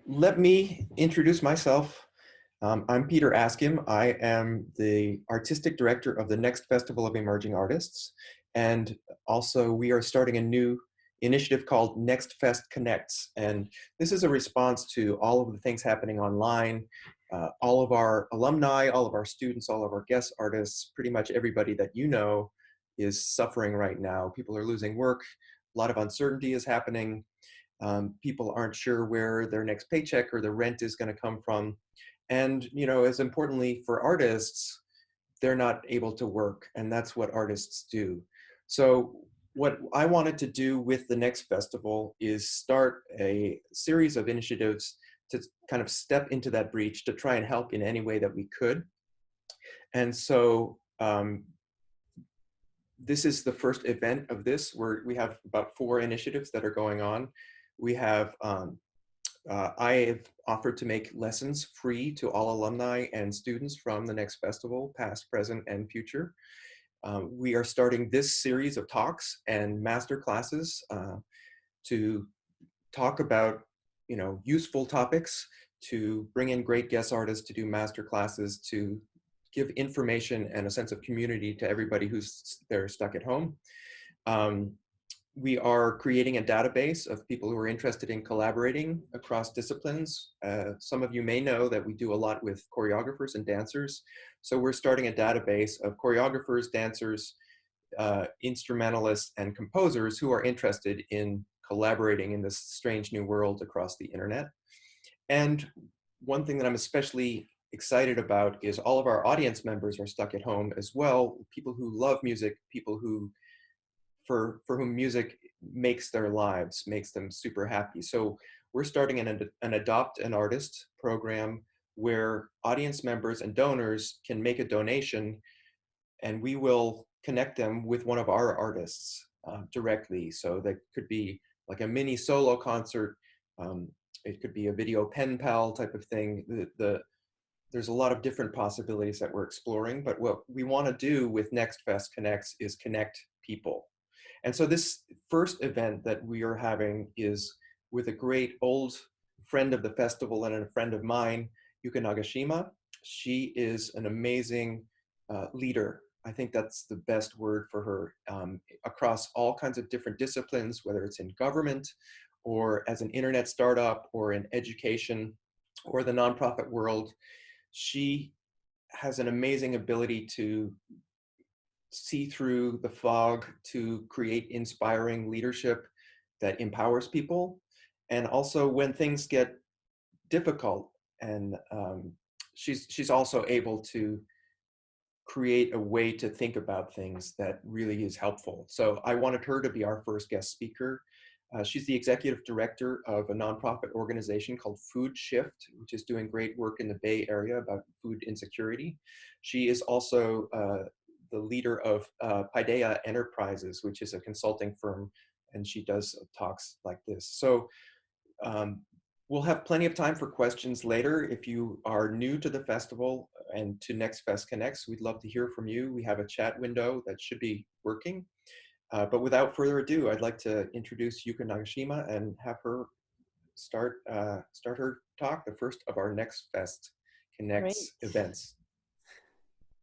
Let me introduce myself. I'm Peter Askim. I am the artistic director of the next Festival of Emerging Artists. And also we are starting a new initiative called Next Fest Connects. And this is a response to all of the things happening online. All of our alumni, all of our students, all of our guest artists, pretty much everybody that you know is suffering right now. People are losing work. A lot of uncertainty is happening. People aren't sure where their next paycheck or the rent is going to come from. And, you know, as importantly for artists, they're not able to work, and that's what artists do. So what I wanted to do with the next festival is start a series of initiatives to kind of step into that breach to try and help in any way that we could. And so this is the first event of this, where we have about 4 initiatives that are going on. We have I have offered to make lessons free to all alumni and students from the next festival, past, present, and future. We are starting this series of talks and master classes to talk about, you know, useful topics, to bring in great guest artists to do master classes, to give information and a sense of community to everybody who's there stuck at home. We are creating a database of people who are interested in collaborating across disciplines. Some of you may know that we do a lot with choreographers and dancers. So we're starting a database of choreographers, dancers, instrumentalists, and composers who are interested in collaborating in this strange new world across the internet. And one thing that I'm especially excited about is all of our audience members are stuck at home as well. People who love music, people who for whom music makes their lives, makes them super happy. So we're starting an Adopt an Artist program where audience members and donors can make a donation, and we will connect them with one of our artists directly. So that could be like a mini solo concert. It could be a video pen pal type of thing. There's a lot of different possibilities that we're exploring, but what we want to do with Next Fest Connects is connect people. And so this first event that we are having is with a great old friend of the festival and a friend of mine, Yuka Nagashima. She is an amazing leader. I think that's the best word for her, across all kinds of different disciplines, whether it's in government or as an internet startup or in education or the nonprofit world. She has an amazing ability to see through the fog, to create inspiring leadership that empowers people. And also when things get difficult, and she's also able to create a way to think about things that really is helpful. So I wanted her to be our first guest speaker. She's the executive director of a nonprofit organization called Food Shift, which is doing great work in the Bay Area about food insecurity. She is also the leader of Paidea Enterprises, which is a consulting firm, and she does talks like this. So we'll have plenty of time for questions later. If you are new to the festival and to Next Fest Connects, we'd love to hear from you. We have a chat window that should be working. But without further ado, I'd like to introduce Yuka Nagashima and have her start her talk, the first of our Next Fest Great. Connects events.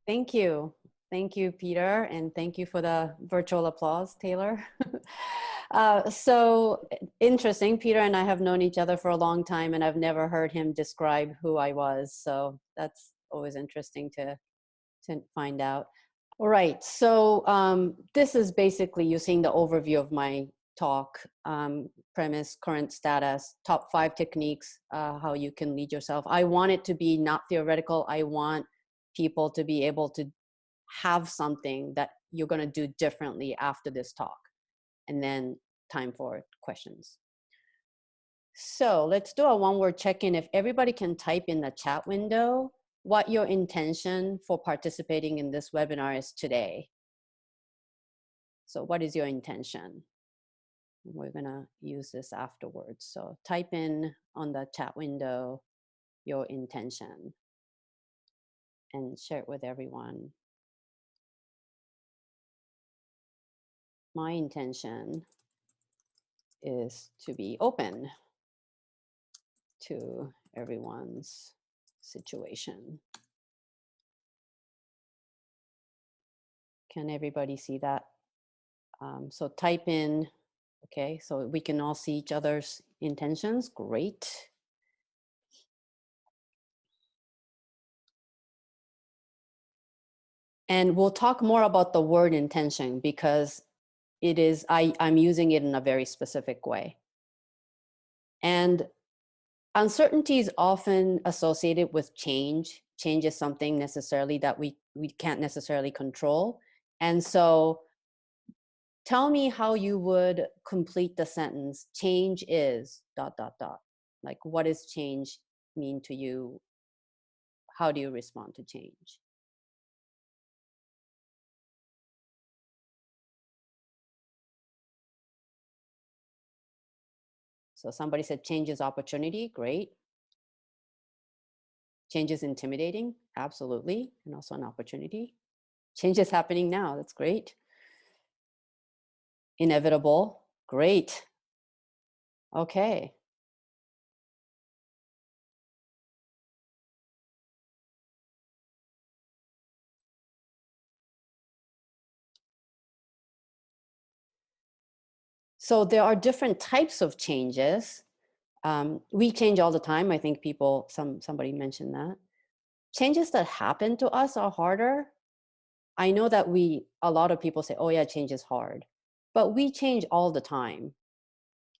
Thank you. Thank you, Peter, and thank you for the virtual applause, Taylor. So interesting. Peter and I have known each other for a long time, and I've never heard him describe who I was. So that's always interesting to find out. All right. So this is basically using the overview of my talk, premise, current status, top 5 techniques, how you can lead yourself. I want it to be not theoretical. I want people to be able to have something that you're going to do differently after this talk, and then time for questions. So let's do a one-word check-in. If everybody can type in the chat window what your intention for participating in this webinar is today. So what is your intention? We're going to use this afterwards. So type in on the chat window your intention and share it with everyone. My intention is to be open. to everyone's situation. Can everybody see that? So type in, okay, so we can all see each other's intentions. Great. And we'll talk more about the word intention because it is, I'm using it in a very specific way. And uncertainty is often associated with change. Change is something necessarily that we can't necessarily control. And so tell me how you would complete the sentence. Change is ... Like, what does change mean to you? How do you respond to change? So somebody said change is opportunity. Great. Change is intimidating. Absolutely. And also an opportunity. Change is happening now. That's great. Inevitable. Great. Okay. So there are different types of changes. We change all the time. I think somebody mentioned that. Changes that happen to us are harder. I know that a lot of people say, oh yeah, change is hard, but we change all the time.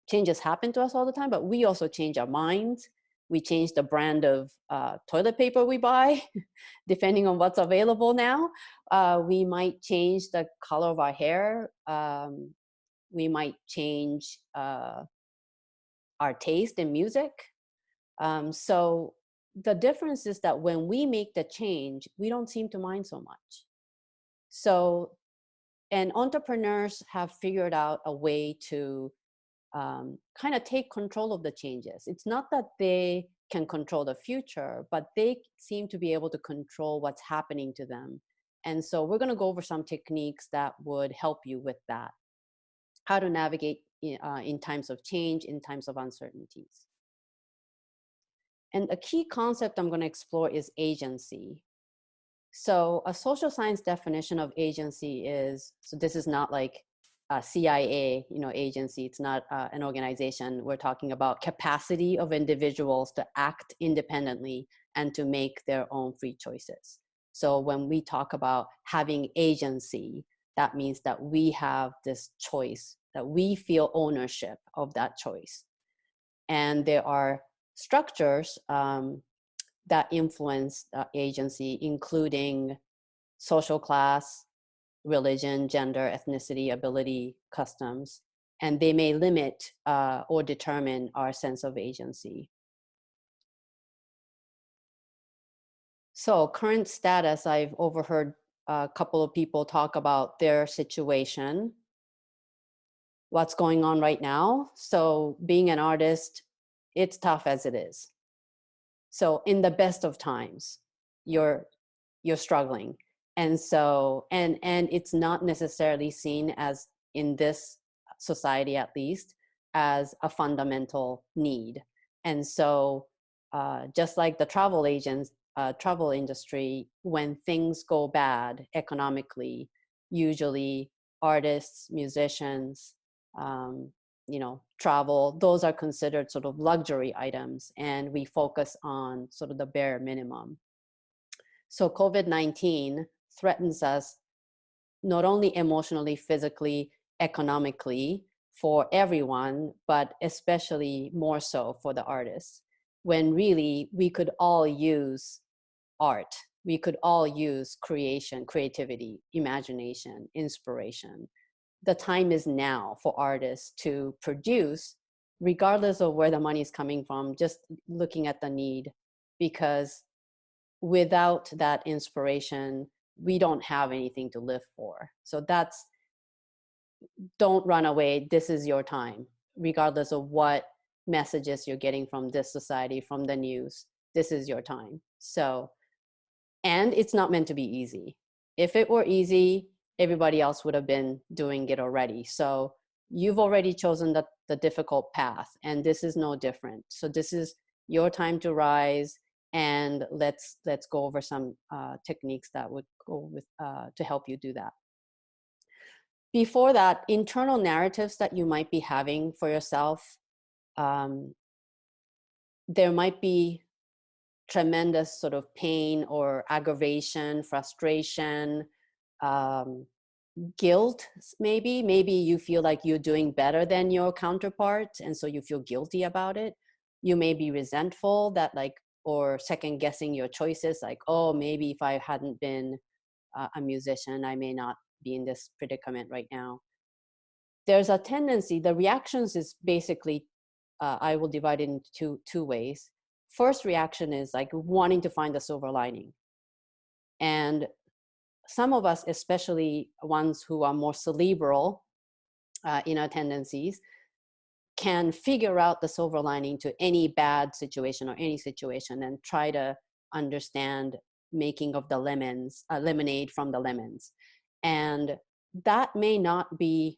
Changes happen to us all the time, but we also change our minds. We change the brand of toilet paper we buy, depending on what's available now. We might change the color of our hair. We might change our taste in music. So the difference is that when we make the change, we don't seem to mind so much. So, and entrepreneurs have figured out a way to kind of take control of the changes. It's not that they can control the future, but they seem to be able to control what's happening to them. And so we're going to go over some techniques that would help you with that. How to navigate in times of change, in times of uncertainties. And a key concept I'm going to explore is agency. So a social science definition of agency is, so this is not like a CIA, agency. It's not an organization. We're talking about capacity of individuals to act independently and to make their own free choices. So when we talk about having agency, that means that we have this choice, that we feel ownership of that choice. And there are structures that influence agency, including social class, religion, gender, ethnicity, ability, customs, and they may limit or determine our sense of agency. So current status, I've overheard a couple of people talk about their situation, what's going on right now. So being an artist, it's tough as it is. So in the best of times, you're struggling. And so, and it's not necessarily seen as, in this society at least, as a fundamental need. And so just like the travel industry, when things go bad economically, usually artists, musicians, travel, those are considered sort of luxury items, and we focus on sort of the bare minimum. So COVID-19 threatens us not only emotionally, physically, economically for everyone, but especially more so for the artists, when really we could all use art. We could all use creation, creativity, imagination, inspiration. The time is now for artists to produce, regardless of where the money is coming from, just looking at the need, because without that inspiration, we don't have anything to live for. So don't run away. This is your time, regardless of what messages you're getting from this society, from the news. This is your time. So, and it's not meant to be easy. If it were easy, everybody else would have been doing it already. So you've already chosen the difficult path, and this is no different. So this is your time to rise, and let's go over some techniques that would go with to help you do that. Before that, internal narratives that you might be having for yourself, there might be tremendous sort of pain or aggravation, frustration, um, guilt. Maybe you feel like you're doing better than your counterpart, and so you feel guilty about it. You may be resentful that, like, or second guessing your choices, like, oh, maybe if I hadn't been a musician, I may not be in this predicament right now. There's a tendency, the reactions is basically, I will divide it into two ways. First reaction is like wanting to find the silver lining. And some of us, especially ones who are more cerebral in our tendencies, can figure out the silver lining to any bad situation or any situation and try to understand making of the lemonade from the lemons. And that may not be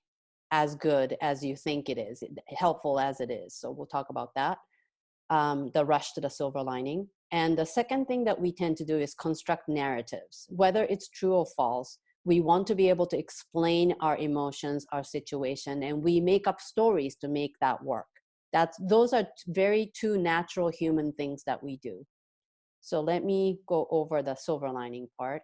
as good as you think it is, helpful as it is. So we'll talk about that, the rush to the silver lining. And the second thing that we tend to do is construct narratives, whether it's true or false. We want to be able to explain our emotions, our situation, and we make up stories to make that work. Those are very two natural human things that we do. So let me go over the silver lining part.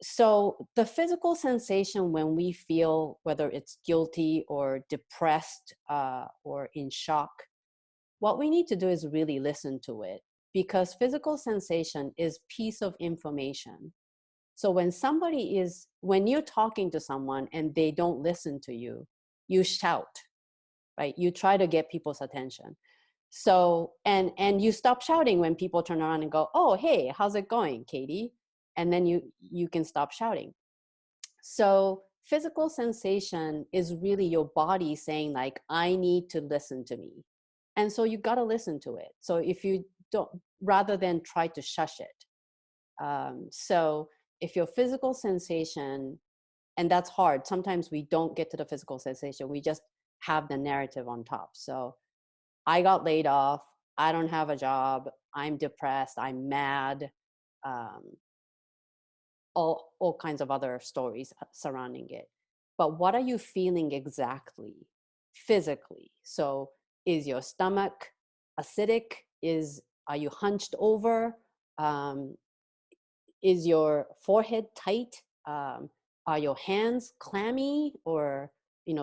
So the physical sensation when we feel, whether it's guilty or depressed or in shock, what we need to do is really listen to it, because physical sensation is piece of information. So when you're talking to someone and they don't listen to you, you shout, right? You try to get people's attention. So, and you stop shouting when people turn around and go, oh, hey, how's it going, Katie? And then you can stop shouting. So physical sensation is really your body saying, like, I need to listen to me. And so you got to listen to it. So if you don't, rather than try to shush it. So if your physical sensation, and that's hard, sometimes we don't get to the physical sensation, we just have the narrative on top. So I got laid off, I don't have a job, I'm depressed, I'm mad, um, all kinds of other stories surrounding it. But what are you feeling exactly physically? So is your stomach acidic? Are you hunched over? Um, is your forehead tight? Are your hands clammy, or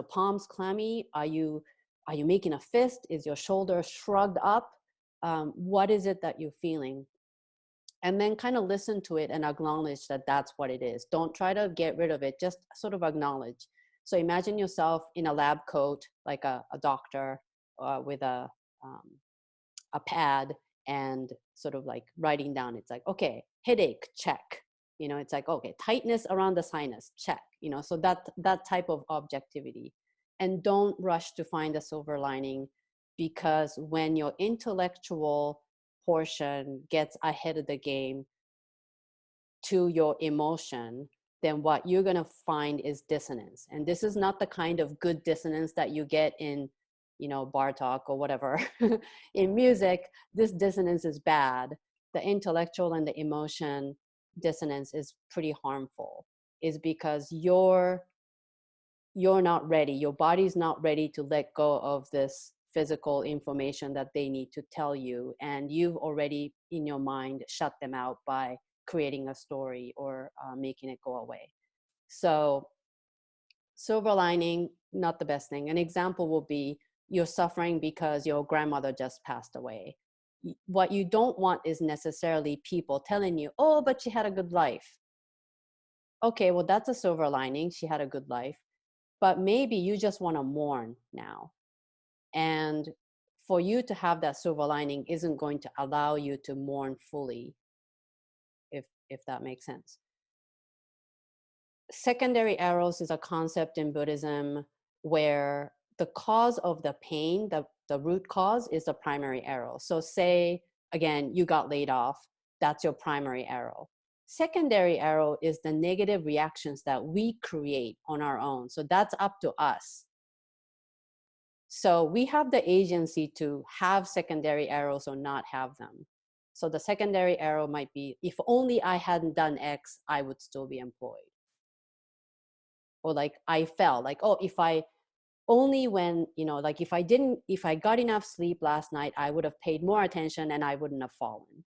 palms clammy? Are you making a fist? Is your shoulder shrugged up? What is it that you're feeling? And then kind of listen to it and acknowledge that that's what it is. Don't try to get rid of it, just sort of acknowledge. So imagine yourself in a lab coat, like a doctor, with a pad, and sort of like writing down. It's like, okay, headache, check. It's like, okay, tightness around the sinus, check. So that type of objectivity. And don't rush to find a silver lining, because when your intellectual portion gets ahead of the game to your emotion, then what you're going to find is dissonance. And this is not the kind of good dissonance that you get in bar talk or whatever. In music, this dissonance is bad. The intellectual and the emotion dissonance is pretty harmful, is because you're not ready. Your body's not ready to let go of this physical information that they need to tell you. And you've already, in your mind, shut them out by creating a story or making it go away. So silver lining, not the best thing. An example will be, you're suffering because your grandmother just passed away. What you don't want is necessarily people telling you, oh, but she had a good life. Okay, well, that's a silver lining. She had a good life. But maybe you just want to mourn now. And for you to have that silver lining isn't going to allow you to mourn fully, if that makes sense. Secondary arrows is a concept in Buddhism where the cause of the pain, the root cause, is the primary arrow. So say, again, you got laid off, that's your primary arrow. Secondary arrow is the negative reactions that we create on our own. So that's up to us. So we have the agency to have secondary arrows or not have them. So the secondary arrow might be, if only I hadn't done X, I would still be employed. Or like I felt like, oh, if I only when, like if I got enough sleep last night, I would have paid more attention and I wouldn't have fallen.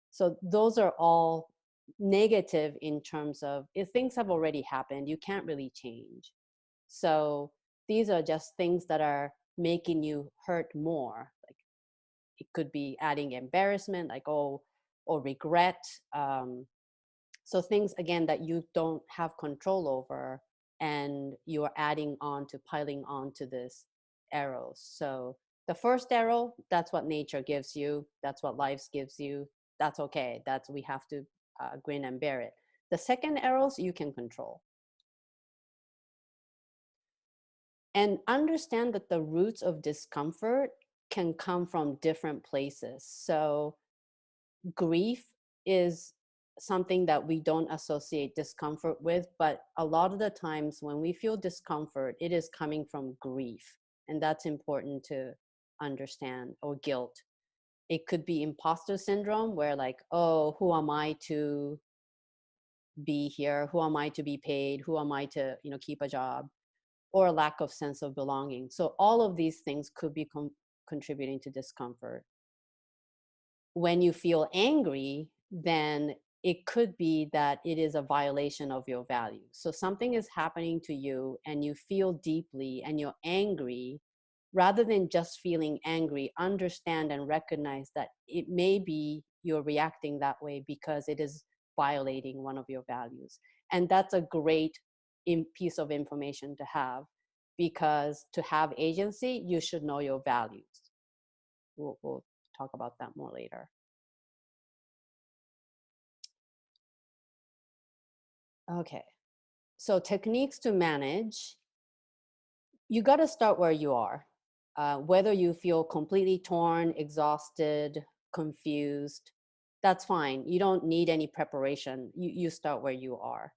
So those are all negative in terms of if things have already happened, you can't really change. So these are just things that are making you hurt more. Like it could be adding embarrassment, like, oh, or regret. So things, again, that you don't have control over, and you are adding on to, piling on to this arrows. So the first arrow, that's what nature gives you. That's what life gives you. That's okay. We have to grin and bear it. The second arrows you can control. And understand that the roots of discomfort can come from different places. So grief is something that we don't associate discomfort with, but a lot of the times when we feel discomfort, it is coming from grief. And that's important to understand. Or guilt. It could be imposter syndrome, where like, oh, who am I to be here? Who am I to be paid? Who am I to, keep a job? Or a lack of sense of belonging. So all of these things could be contributing to discomfort. When you feel angry, then it could be that it is a violation of your values. So something is happening to you and you feel deeply and you're angry. Rather than just feeling angry, understand and recognize that it may be you're reacting that way because it is violating one of your values. And that's a great piece of information to have, because to have agency, you should know your values. We'll talk about that more later. Okay, so techniques to manage, you got to start where you are. Whether you feel completely torn, exhausted, confused, that's fine. You don't need any preparation. You start where you are.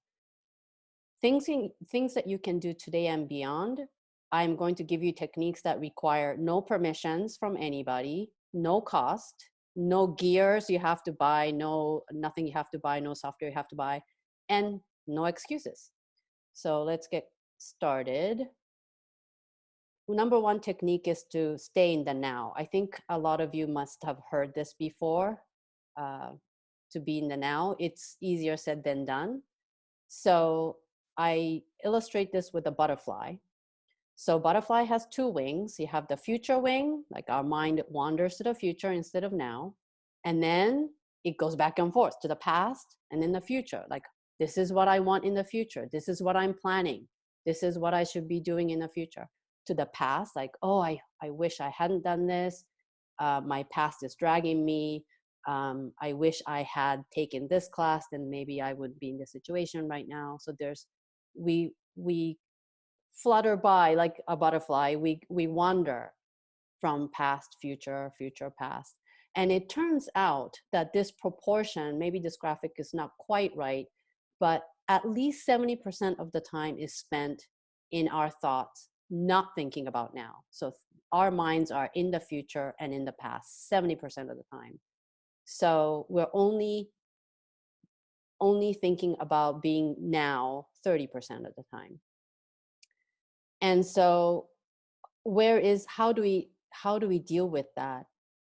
Things that you can do today and beyond, I'm going to give you techniques that require no permissions from anybody, no cost, no gears you have to buy, nothing you have to buy, no software you have to buy, and no excuses. So let's get started. Number one technique is to stay in the now. I think a lot of you must have heard this before. To be in the now, it's easier said than done. So I illustrate this with a butterfly. So butterfly has two wings. You have the future wing, like our mind wanders to the future instead of now. And then it goes back and forth to the past and then the future. Like, this is what I want in the future. This is what I'm planning. This is what I should be doing in the future. To the past, like, oh, I wish I hadn't done this. My past is dragging me. I wish I had taken this class, then maybe I would be in this situation right now. So we flutter by like a butterfly. We wander from past, future, future, past. And it turns out that this proportion, maybe this graphic is not quite right, but at least 70% of the time is spent in our thoughts, not thinking about now. So our minds are in the future and in the past 70% of the time. So we're only thinking about being now 30% of the time. And so how do we deal with that?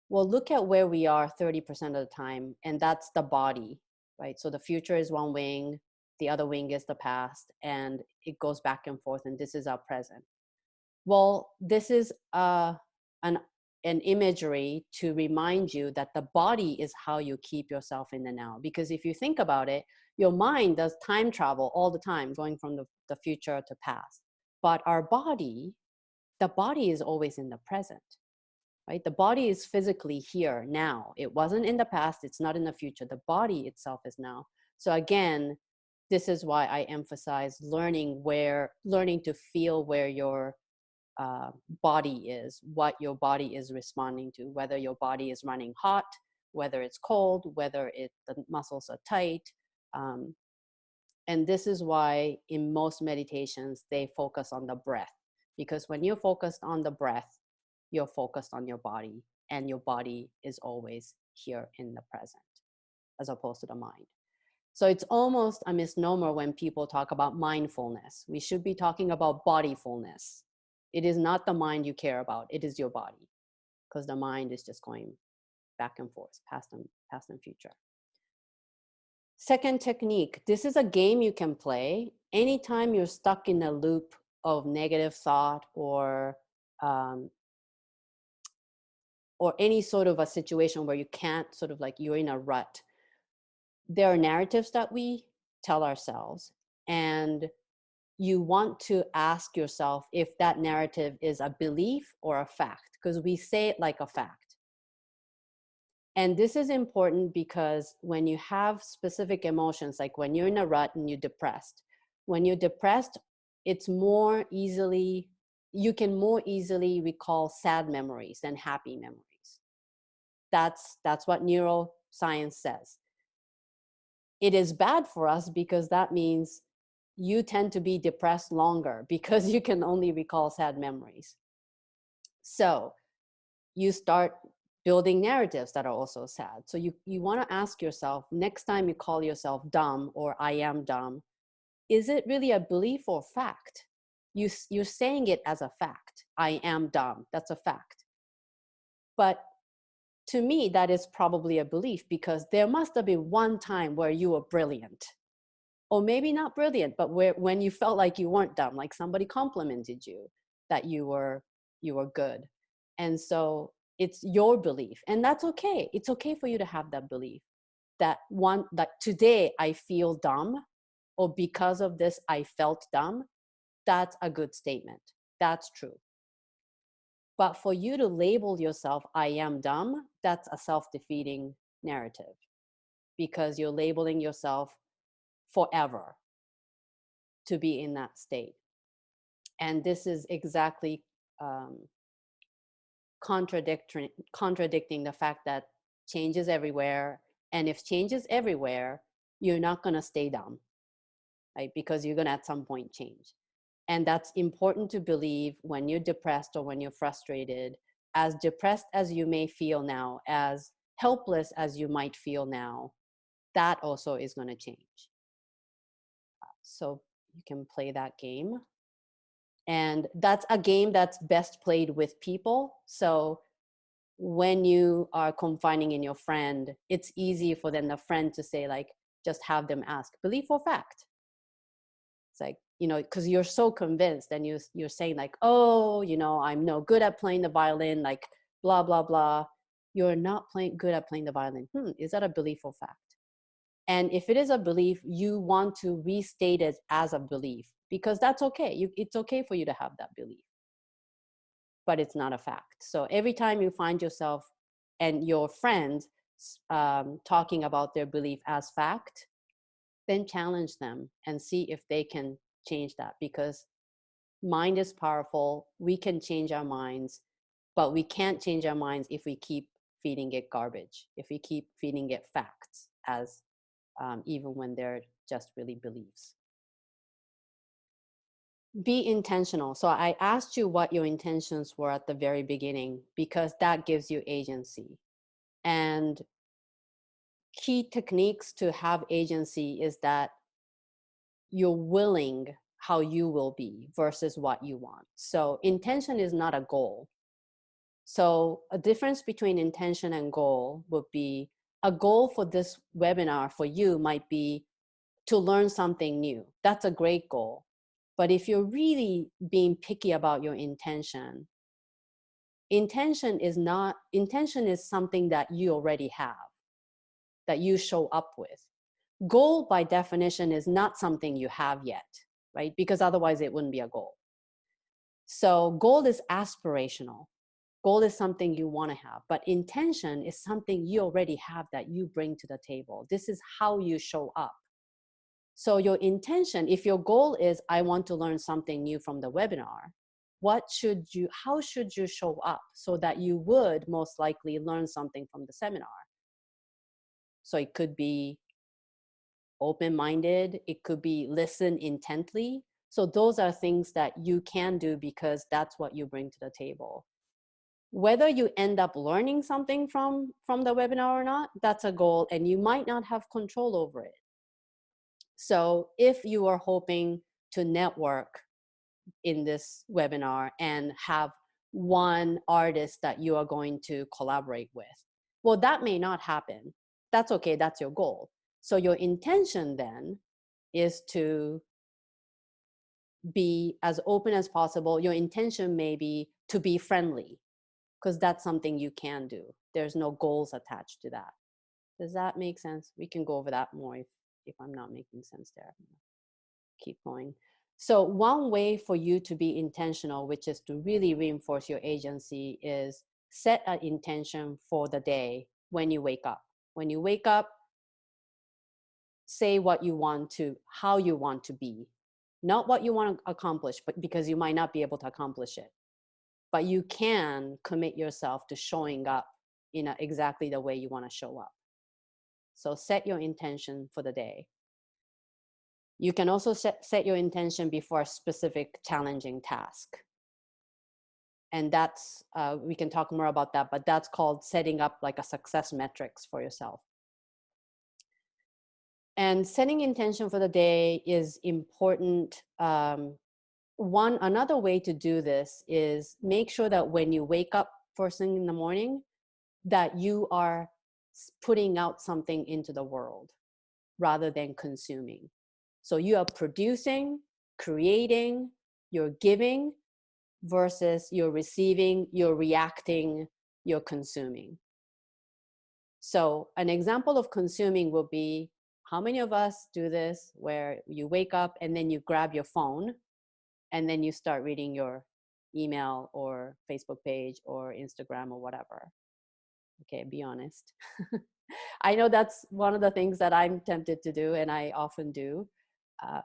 Well, look at where we are 30% of the time, and that's the body, right? So the future is one wing, the other wing is the past, and it goes back and forth, and this is our present. Well, this is an imagery to remind you that the body is how you keep yourself in the now. Because if you think about it, your mind does time travel all the time, going from the future to past. But the body is always in the present, right? The body is physically here now. It wasn't in the past. It's not in the future. The body itself is now. So again, this is why I emphasize learning to feel where your body is, what your body is responding to, whether your body is running hot, whether it's cold, whether the muscles are tight. And this is why in most meditations, they focus on the breath, Because when you're focused on the breath, you're focused on your body, and your body is always here in the present, as opposed to the mind. So it's almost a misnomer when people talk about mindfulness. We should be talking about bodyfulness. It is not the mind you care about, it is your body, because the mind is just going back and forth, past and future. Second technique, this is a game you can play anytime you're stuck in a loop of negative thought or any sort of a situation where you can't sort of like you're in a rut. There are narratives that we tell ourselves, and you want to ask yourself if that narrative is a belief or a fact, because we say it like a fact. And this is important because when you have specific emotions, like when you're in a rut and you're depressed, when you're depressed, it's more easily, you can more easily recall sad memories than happy memories. That's what neuroscience says. It is bad for us because that means you tend to be depressed longer because you can only recall sad memories. So you start building narratives that are also sad. So you want to ask yourself, next time you call yourself dumb or I am dumb, is it really a belief or fact? You're saying it as a fact. I am dumb. That's a fact. But to me, that is probably a belief, because there must have been one time where you were brilliant. Or maybe not brilliant, but when you felt like you weren't dumb, like somebody complimented you that you were good. And so it's your belief, and that's okay. It's okay for you to have that belief that today I feel dumb, or because of this I felt dumb. That's a good statement. That's true. But for you to label yourself I am dumb, that's a self-defeating narrative, because you're labeling yourself forever to be in that state. And this is exactly contradicting the fact that change is everywhere. And if change is everywhere, you're not going to stay dumb, right? Because you're going to at some point change. And that's important to believe when you're depressed or when you're frustrated. As depressed as you may feel now, as helpless as you might feel now, that also is going to change. So you can play that game. And that's a game that's best played with people. So when you are confining in your friend, it's easy for then the friend to say, like, just have them ask, belief or fact? It's like, because you're so convinced, and you're saying like, oh, I'm no good at playing the violin, like blah, blah, blah. You're not good at playing the violin. Is that a belief or fact? And if it is a belief, you want to restate it as a belief, because that's okay. It's okay for you to have that belief, but it's not a fact. So every time you find yourself and your friends talking about their belief as fact, then challenge them and see if they can change that, because mind is powerful. We can change our minds, but we can't change our minds if we keep feeding it garbage, if we keep feeding it facts as even when they're just really beliefs. Be intentional. So I asked you what your intentions were at the very beginning, because that gives you agency. And key techniques to have agency is that you're willing how you will be versus what you want. So intention is not a goal. So a difference between intention and goal would be, a goal for this webinar for you might be to learn something new. That's a great goal. But if you're really being picky about your intention is something that you already have, that you show up with. Goal by definition is not something you have yet, right? Because otherwise it wouldn't be a goal. So goal is aspirational. Goal is something you want to have, but intention is something you already have that you bring to the table. This is how you show up. So your intention, if your goal is, I want to learn something new from the webinar, how should you show up so that you would most likely learn something from the seminar? So it could be open-minded, it could be listen intently, So those are things that you can do because that's what you bring to the table. Whether you end up learning something from the webinar or not, that's a goal, and you might not have control over it. So if you are hoping to network in this webinar and have one artist that you are going to collaborate with, well, that may not happen. That's okay, that's your goal. So your intention then is to be as open as possible. Your intention may be to be friendly, because that's something you can do. There's no goals attached to that. Does that make sense? We can go over that more if I'm not making sense there. Keep going. So one way for you to be intentional, which is to really reinforce your agency, is set an intention for the day when you wake up. When you wake up, say what you want to, how you want to be. Not what you want to accomplish, but because you might not be able to accomplish it. But you can commit yourself to showing up in exactly the way you want to show up. So set your intention for the day. You can also set your intention before a specific challenging task. And that's, we can talk more about that, but that's called setting up like a success metrics for yourself. And setting intention for the day is important. Another way to do this is make sure that when you wake up first thing in the morning, that you are putting out something into the world rather than consuming. So you are producing, creating, you're giving versus you're receiving, you're reacting, you're consuming. So an example of consuming will be, how many of us do this where you wake up and then you grab your phone and then you start reading your email or Facebook page or Instagram or whatever? Okay, be honest. I know that's one of the things that I'm tempted to do, and I often do,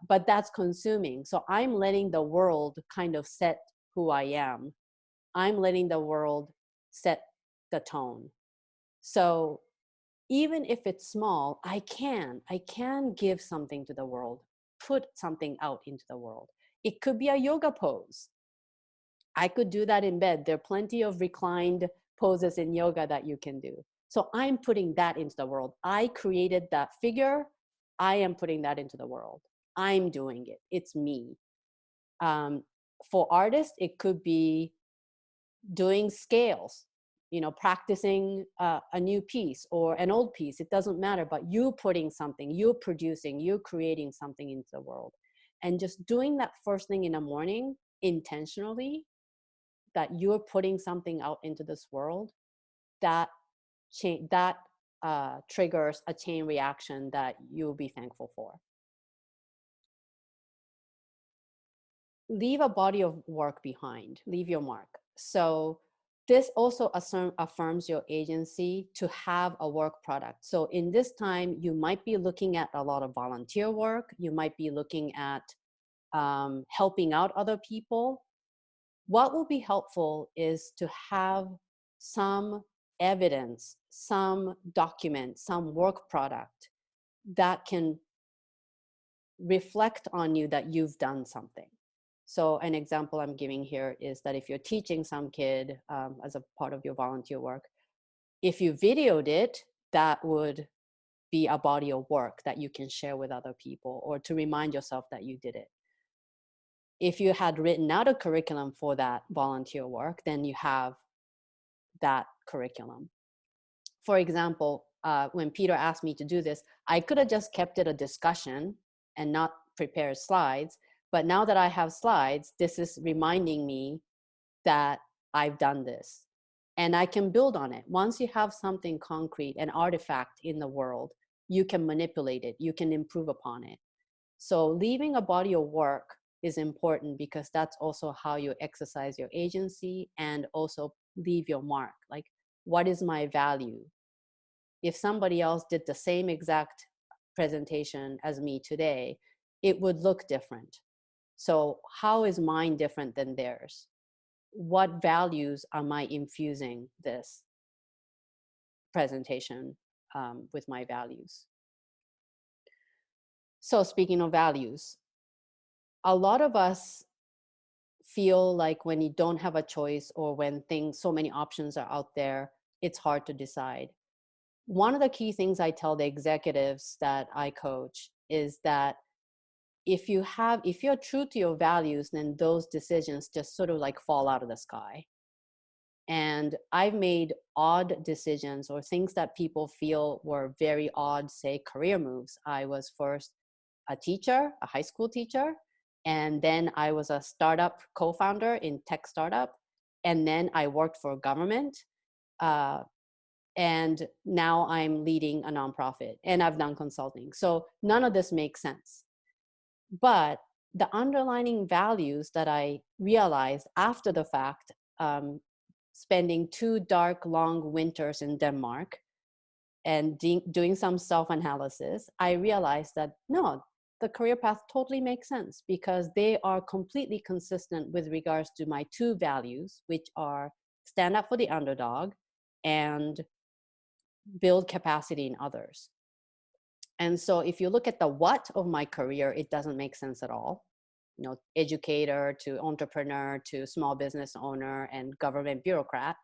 but that's consuming. So I'm letting the world kind of set who I am. I'm letting the world set the tone. So even if it's small, I can give something to the world, put something out into the world. It could be a yoga pose. I could do that in bed. There are plenty of reclined poses in yoga that you can do. So I'm putting that into the world. I created that figure. I am putting that into the world. I'm doing it. It's me. For artists, it could be doing scales, practicing a new piece or an old piece. It doesn't matter, but you putting something, you producing, you creating something into the world. And just doing that first thing in the morning intentionally, that you're putting something out into this world, that triggers a chain reaction that you'll be thankful for. Leave a body of work behind, leave your mark. So this also affirms your agency to have a work product. So in this time, you might be looking at a lot of volunteer work. You might be looking at helping out other people. What will be helpful is to have some evidence, some document, some work product that can reflect on you that you've done something. So an example I'm giving here is that if you're teaching some kid as a part of your volunteer work, if you videoed it, that would be a body of work that you can share with other people or to remind yourself that you did it. If you had written out a curriculum for that volunteer work, then you have that curriculum. For example, when Peter asked me to do this, I could have just kept it a discussion and not prepared slides. But now that I have slides, this is reminding me that I've done this. And I can build on it. Once you have something concrete, an artifact in the world, you can manipulate it, you can improve upon it. So leaving a body of work is important because that's also how you exercise your agency and also leave your mark. Like, what is my value? If somebody else did the same exact presentation as me today, it would look different. So how is mine different than theirs? What values am I infusing this presentation with my values? So speaking of values, a lot of us feel like when you don't have a choice or when things, so many options are out there, it's hard to decide. One of the key things I tell the executives that I coach is that if you're true to your values, then those decisions just sort of like fall out of the sky. And I've made odd decisions or things that people feel were very odd, say career moves. I was first a teacher, a high school teacher, and then I was a startup co-founder in tech startup, and then I worked for government, uh, and now I'm leading a nonprofit, and I've done consulting. So none of this makes sense. But the underlying values that I realized after the fact, um, spending 2 dark, long winters in Denmark and doing some self-analysis, I realized that no, the career path totally makes sense because they are completely consistent with regards to my 2 values, which are stand up for the underdog and build capacity in others. And so if you look at the what of my career, it doesn't make sense at all. You know, educator to entrepreneur to small business owner and government bureaucrat.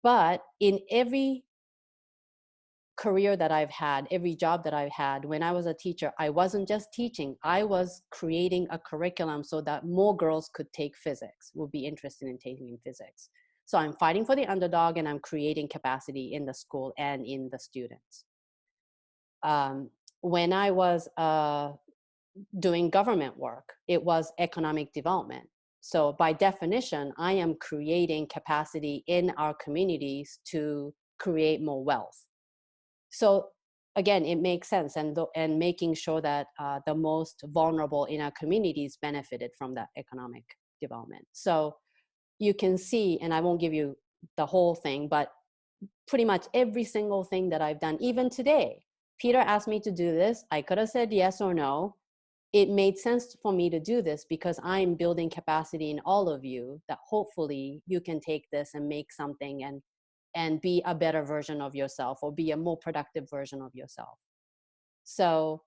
But in every career that I've had, every job that I've had, when I was a teacher, I wasn't just teaching, I was creating a curriculum so that more girls could take physics, would be interested in taking physics. So I'm fighting for the underdog and I'm creating capacity in the school and in the students. Um, when I was doing government work, it was economic development. So by definition, I am creating capacity in our communities to create more wealth. So again, it makes sense, and making sure that the most vulnerable in our communities benefited from that economic development. So you can see, and I won't give you the whole thing, but pretty much every single thing that I've done, even today, Peter asked me to do this. I could have said yes or no. It made sense for me to do this because I'm building capacity in all of you that hopefully you can take this and make something and be a better version of yourself or be a more productive version of yourself. So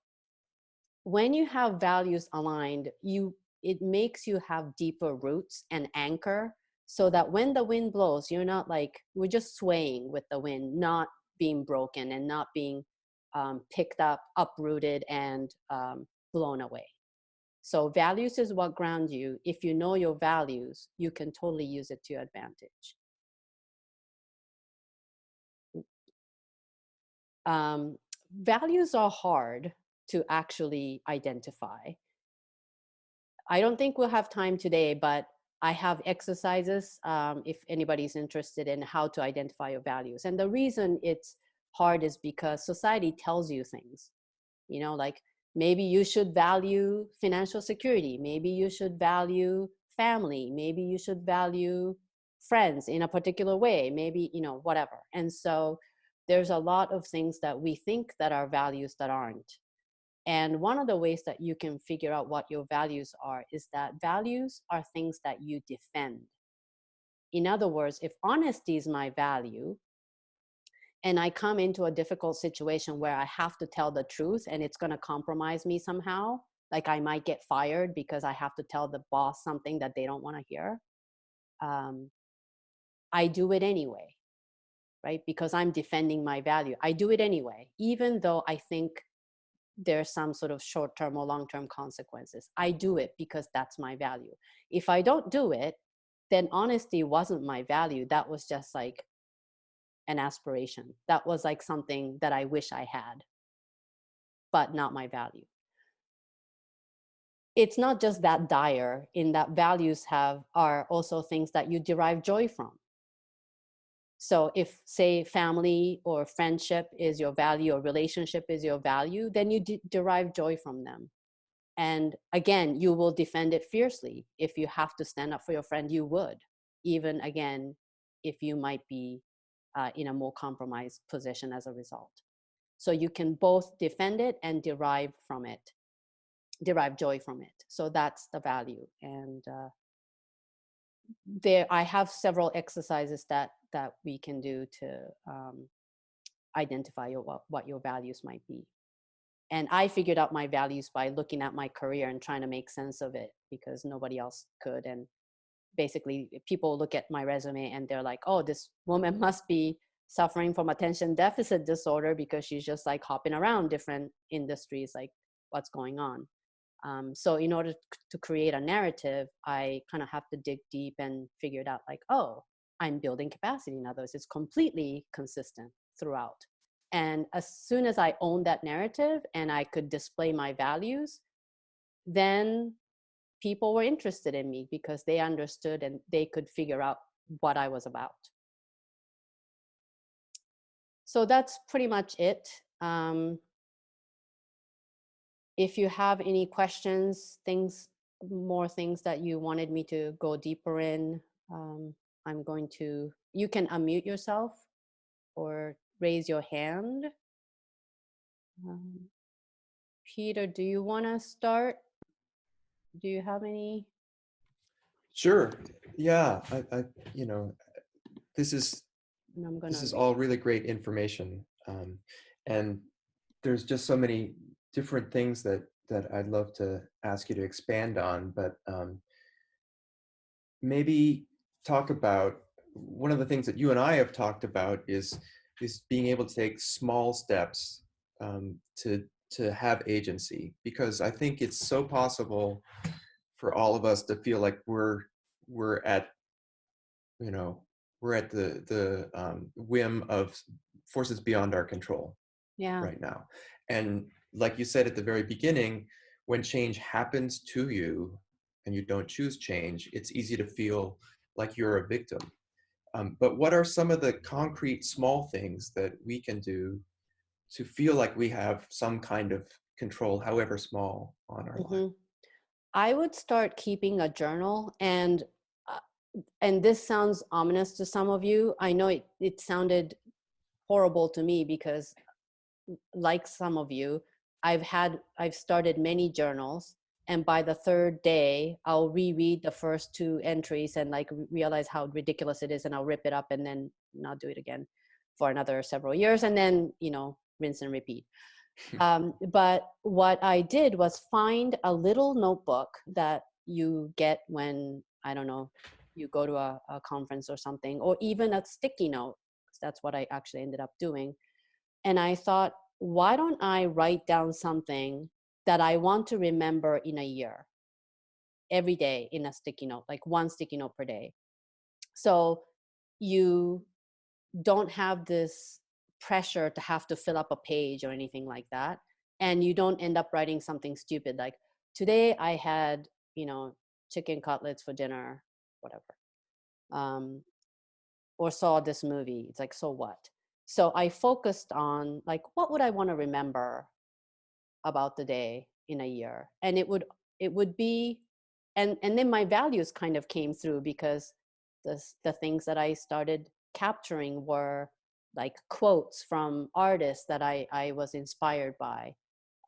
when you have values aligned, it makes you have deeper roots and anchor so that when the wind blows, you're not like, we're just swaying with the wind, not being broken and not being picked up, uprooted, and blown away. So values is what ground you. If you know your values, you can totally use it to your advantage. Values are hard to actually identify. I don't think we'll have time today, but I have exercises if anybody's interested in how to identify your values. And the reason it's hard is because society tells you things, you know, like maybe you should value financial security, maybe you should value family, maybe you should value friends in a particular way, maybe, you know, whatever. And so there's a lot of things that we think that are values that aren't. And one of the ways that you can figure out what your values are is that values are things that you defend. In other words, if honesty is my value and I come into a difficult situation where I have to tell the truth and it's going to compromise me somehow, like I might get fired because I have to tell the boss something that they don't want to hear, I do it anyway, right? Because I'm defending my value. I do it anyway, even though I think there's some sort of short-term or long-term consequences. I do it because that's my value. If I don't do it, then honesty wasn't my value. That was just like an aspiration. That was like something that I wish I had, but not my value. It's not just that dire in that values are also things that you derive joy from. So if, say, family or friendship is your value or relationship is your value, then you derive joy from them. And again, you will defend it fiercely. If you have to stand up for your friend, you would, even again, if you might be in a more compromised position as a result. So you can both defend it and derive joy from it. So that's the value. And I have several exercises that we can do to identify what your values might be. And I figured out my values by looking at my career and trying to make sense of it because nobody else could. And basically, people look at my resume and they're like, oh, this woman must be suffering from attention deficit disorder because she's just like hopping around different industries, like what's going on. So in order to create a narrative, I kind of have to dig deep and figure it out, like, oh, I'm building capacity. In other words, it's completely consistent throughout. And as soon as I owned that narrative and I could display my values, then people were interested in me because they understood and they could figure out what I was about. So that's pretty much it. If you have any questions, more things that you wanted me to go deeper in, um, you can unmute yourself or raise your hand. Um, Peter, do you want to start? Do you have any? Sure. Yeah. You know, this is And I'm going this to is read. all really great information, and there's just so many different things that I'd love to ask you to expand on. But maybe talk about one of the things that you and I have talked about is being able to take small steps to have agency, because I think it's so possible for all of us to feel like we're at, you know, we're at the whim of forces beyond our control Yeah. right now. And like you said at the very beginning, when change happens to you and you don't choose change, it's easy to feel like you're a victim. But what are some of the concrete small things that we can do to feel like we have some kind of control, however small, on our life? Hmm. I would start keeping a journal, uh, and this sounds ominous to some of you. I know it sounded horrible to me because, like some of you, I've started many journals, and by the third day I'll reread the first two entries and like realize how ridiculous it is, and I'll rip it up and then not do it again for another several years, and then rinse and repeat. But what I did was find a little notebook that you get when, I don't know, you go to a conference or something, or even a sticky note. That's what I actually ended up doing. And I thought, why don't I write down something that I want to remember in a year, every day in a sticky note, like one sticky note per day. So you don't have this pressure to have to fill up a page or anything like that. And you don't end up writing something stupid like, today I had, chicken cutlets for dinner, whatever. Um, or saw this movie. It's like, so what? So I focused on like, what would I want to remember about the day in a year? And it would be, and then my values kind of came through because the things that I started capturing were like quotes from artists that I was inspired by,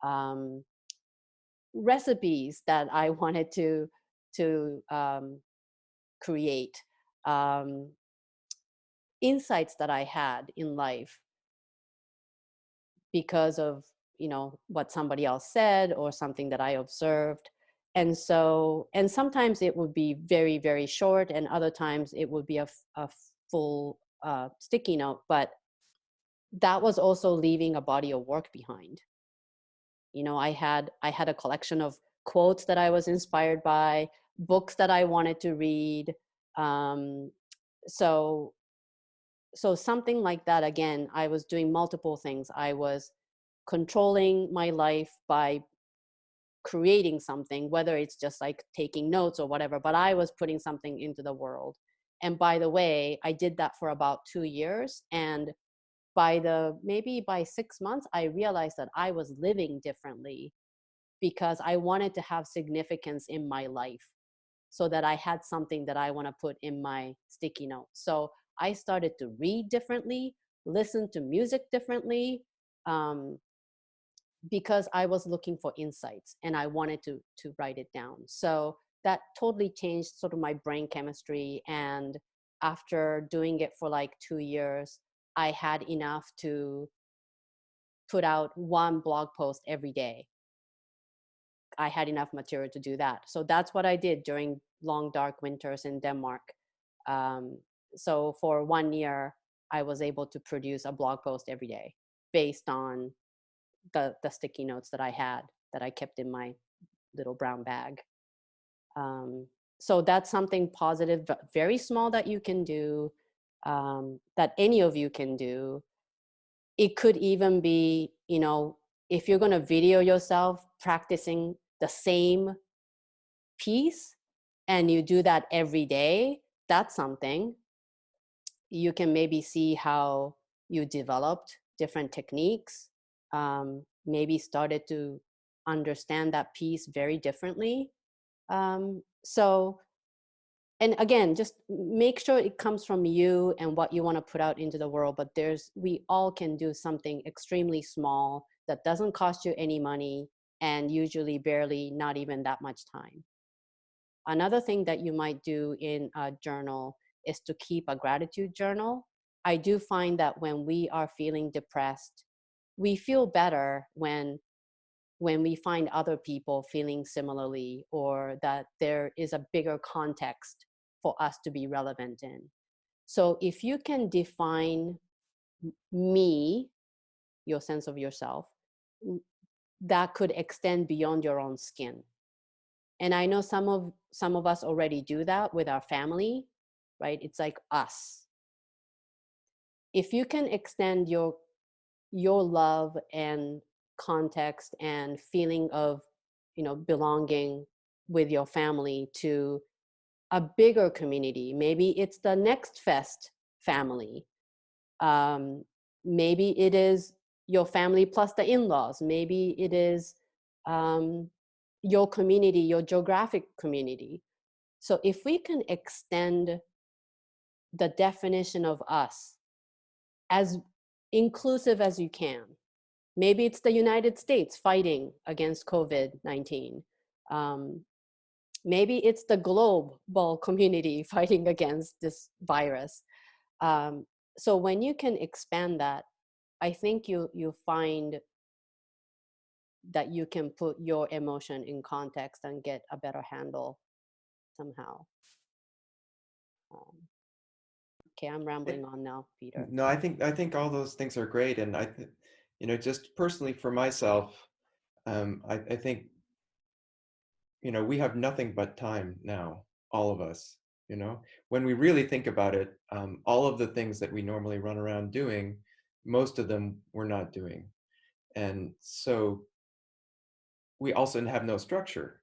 um, recipes that I wanted to create, um, insights that I had in life because of what somebody else said or something that I observed. And sometimes it would be very, very short, and other times it would be a full sticky note, but that was also leaving a body of work behind. I had a collection of quotes that I was inspired by, books that I wanted to read. um, so so something like that. Again, I was doing multiple things. I was controlling my life by creating something, whether it's just like taking notes or whatever, but I was putting something into the world. And by the way, I did that for about 2 years. And maybe by 6 months, I realized that I was living differently because I wanted to have significance in my life so that I had something that I want to put in my sticky note. So I started to read differently, listen to music differently, um, because I was looking for insights and I wanted to write it down. So that totally changed sort of my brain chemistry. And after doing it for like 2 years, I had enough to put out one blog post every day. I had enough material to do that. So that's what I did during long, dark winters in Denmark. Um, so for 1 year, I was able to produce a blog post every day based on the sticky notes that I had that I kept in my little brown bag. So that's something positive, very small that you can do, that any of you can do. It could even be, if you're going to video yourself practicing the same piece and you do that every day, that's something. You can maybe see how you developed different techniques, maybe started to understand that piece very differently. So, and again, just make sure it comes from you and what you want to put out into the world. But we all can do something extremely small that doesn't cost you any money and usually barely not even that much time. Another thing that you might do in a journal is to keep a gratitude journal. I do find that when we are feeling depressed, we feel better when we find other people feeling similarly, or that there is a bigger context for us to be relevant in. So if you can define me, your sense of yourself, that could extend beyond your own skin. And I know some of us already do that with our family, right? It's like us. If you can extend your love and context and feeling of, belonging with your family to a bigger community, maybe it's the Next Fest family. Maybe it is your family plus the in-laws. Maybe it is your community, your geographic community. So if we can extend the definition of us as inclusive as you can, maybe it's the United States fighting against COVID-19. Maybe it's the global community fighting against this virus. So when you can expand that, I think you find that you can put your emotion in context and get a better handle somehow. Okay, I'm rambling on now, Peter. No, I think all those things are great, and just personally for myself, I think we have nothing but time now, all of us. When we really think about it, all of the things that we normally run around doing, most of them we're not doing, and so we also have no structure.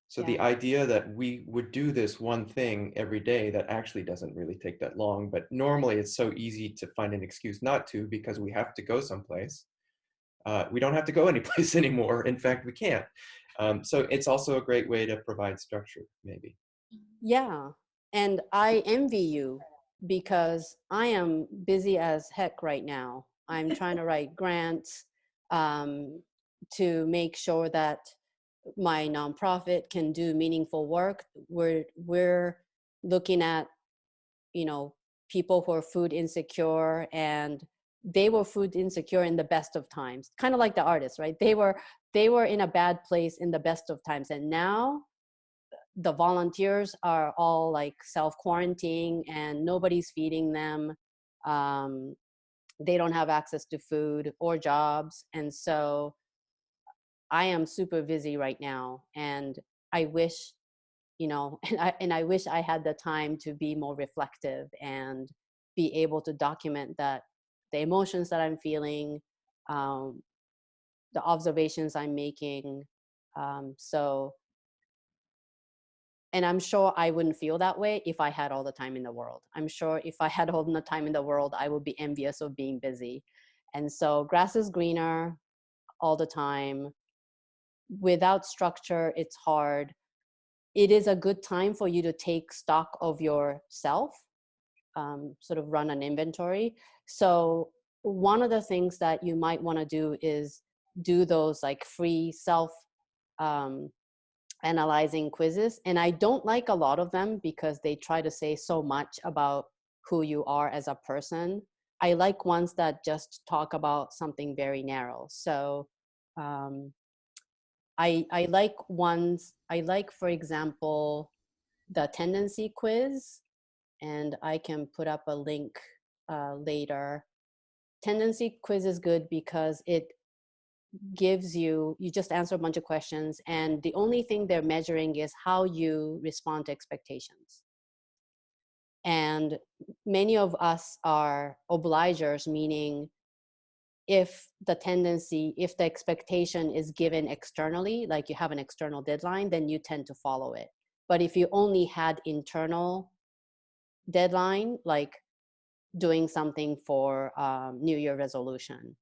So Yeah. the idea that we would do this one thing every day, that actually doesn't really take that long, but normally it's so easy to find an excuse not to because we have to go someplace. We don't have to go anyplace anymore. In fact, we can't. So it's also a great way to provide structure, maybe. Yeah. And I envy you because I am busy as heck right now. I'm trying to write grants um, to make sure that my nonprofit can do meaningful work. We're looking at, people who are food insecure, and they were food insecure in the best of times, kind of like the artists, right? They were in a bad place in the best of times, and now the volunteers are all like self-quarantining and nobody's feeding them. um, they don't have access to food or jobs, and so I am super busy right now, and I wish, and I wish I had the time to be more reflective and be able to document that, the emotions that I'm feeling, um, the observations I'm making. So, and I'm sure I wouldn't feel that way if I had all the time in the world. I'm sure if I had all the time in the world, I would be envious of being busy. And so grass is greener all the time. Without structure, it's hard. It is a good time for you to take stock of yourself, sort of run an inventory. So one of the things that you might want to do is do those like free self um, analyzing quizzes. And I don't like a lot of them because they try to say so much about who you are as a person. I like ones that just talk about something very narrow. So I like ones, I like, for example, the tendency quiz, and I can put up a link later. Tendency quiz is good because it gives you, you just answer a bunch of questions, and the only thing they're measuring is how you respond to expectations. And many of us are obligers, meaning if the tendency, if the expectation is given externally, like you have an external deadline, then you tend to follow it. But if you only had internal deadline, like doing something for New Year resolution,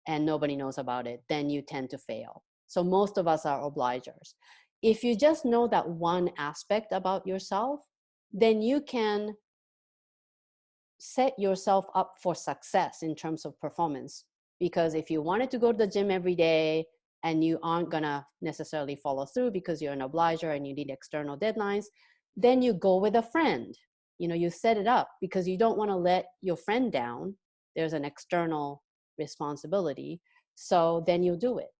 and nobody knows about it, then you tend to fail. So most of us are obligers. If you just know that one aspect about yourself, then you can set yourself up for success in terms of performance. Because if you wanted to go to the gym every day and you aren't gonna necessarily follow through because you're an obliger and you need external deadlines, then you go with a friend. You know, you set it up because you don't want to let your friend down. There's an external responsibility. So then you do it.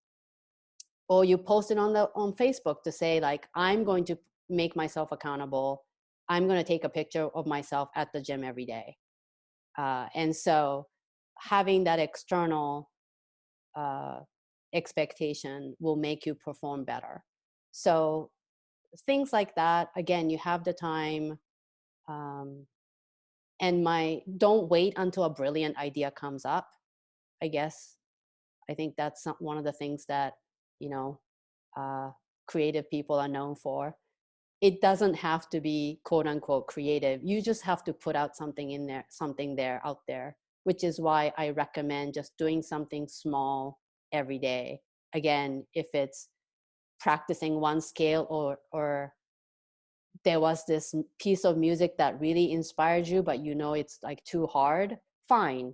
Or you post it on Facebook to say, like, I'm going to make myself accountable. I'm going to take a picture of myself at the gym every day. And so having that external expectation will make you perform better. So things like that, again, you have the time. And don't wait until a brilliant idea comes up, I guess. I think that's one of the things that, you know, creative people are known for. It doesn't have to be quote unquote creative. You just have to put out something in there, something there out there, which is why I recommend just doing something small every day. Again, if it's practicing one scale, or there was this piece of music that really inspired you, but you know it's like too hard, fine.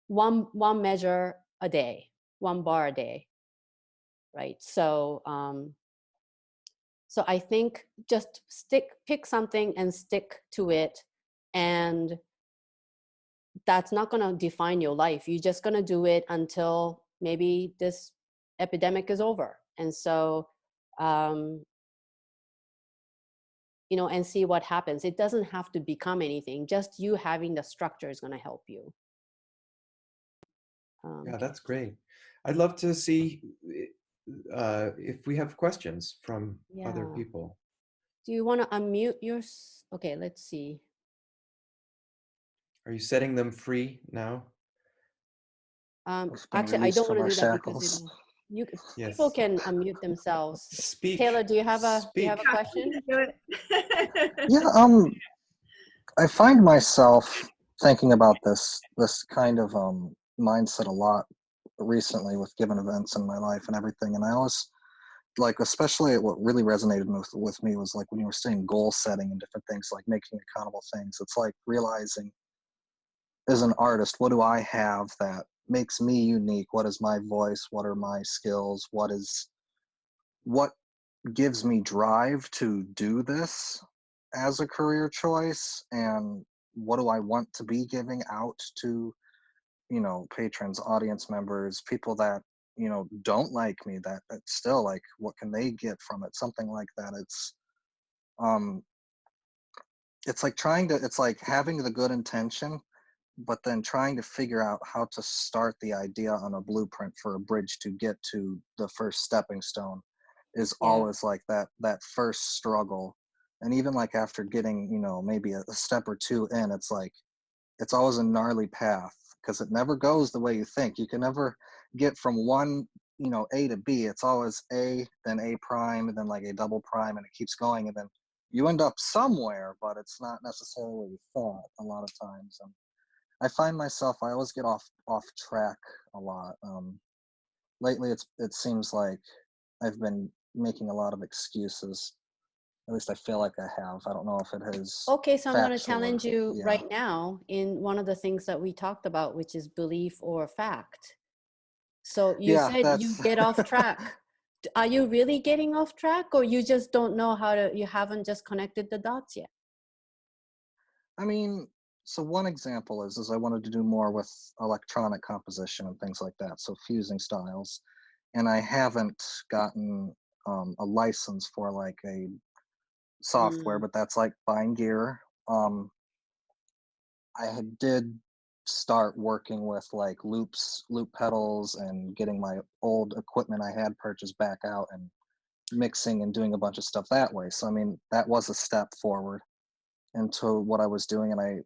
One measure a day, one bar a day, right? So so I think just pick something and stick to it, and that's not going to define your life. You're just going to do it until maybe this epidemic is over. And so, you know, and see what happens. It doesn't have to become anything. Just you having the structure is going to help you. Yeah, that's great. I'd love to see if we have questions from other Yeah. people. Do you want to unmute okay, let's see. Are you setting them free now? I've been Actually, I don't released want from to our do that because shackles. people Yes. can unmute themselves. Speak. Taylor, do you have a Speak. question? Do it. Yeah, I find myself thinking about this kind of mindset a lot recently with given events in my life and everything. And I always like, especially what really resonated with me was like when you were saying goal setting and different things, like making accountable things. It's like realizing as an artist, what do I have that makes me unique? What is my voice? What are my skills? What gives me drive to do this as a career choice, and what do I want to be giving out to, patrons, audience members, people that, don't like me, that still, like, what can they get from it, something like that. Um it's like it's like having the good intention, but then trying to figure out how to start the idea on a blueprint for a bridge to get to the first stepping stone is Yeah. always like that first struggle. And even like after getting, maybe a step or two in, it's like it's always a gnarly path because it never goes the way you think. You can never get from one, A to B. It's always A, then A prime, and then like a double prime, and it keeps going, and then you end up somewhere, but it's not necessarily where you thought a lot of times. And I find myself, I always get off track a lot. Lately, it seems like I've been making a lot of excuses. At least I feel like I have. I don't know if it has Okay, so I'm going to factual or challenge you yeah. right now in one of the things that we talked about, which is belief or fact. So you Yeah, said you that's get off track. Are you really getting off track, or you just don't know how to, you haven't just connected the dots yet? I mean, So one example is I wanted to do more with electronic composition and things like that, so fusing styles, and I haven't gotten a license for like a software, Mm, but that's like buying gear. Um, did start working with like loop pedals, and getting my old equipment I had purchased back out and mixing and doing a bunch of stuff that way. So I mean, that was a step forward into what I was doing, and I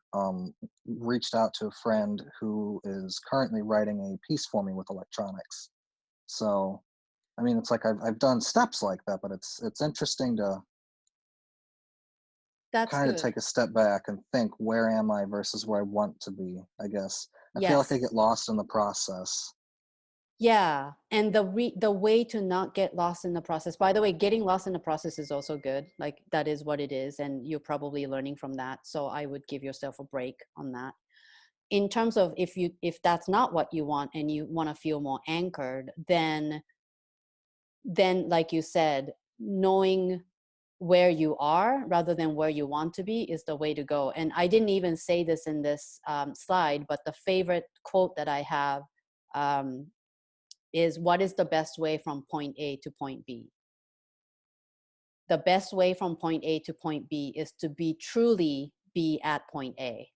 reached out to a friend who is currently writing a piece for me with electronics. So I mean, it's like I've done steps like that, but it's interesting to that's kind of good. take a step back and think, where am I versus where I want to be, I guess. I feel like I get Yes. lost in the process. Yeah, and the way to not get lost in the process. By the way, getting lost in the process is also good. Like that is what it is, and you're probably learning from that. So I would give yourself a break on that. In terms of if that's not what you want and you want to feel more anchored, then like you said, knowing where you are rather than where you want to be is the way to go. And I didn't even say this in this slide, but the favorite quote that I have um, is, what is the best way from point A to point B? The best way from point A to point B is to truly be at point A.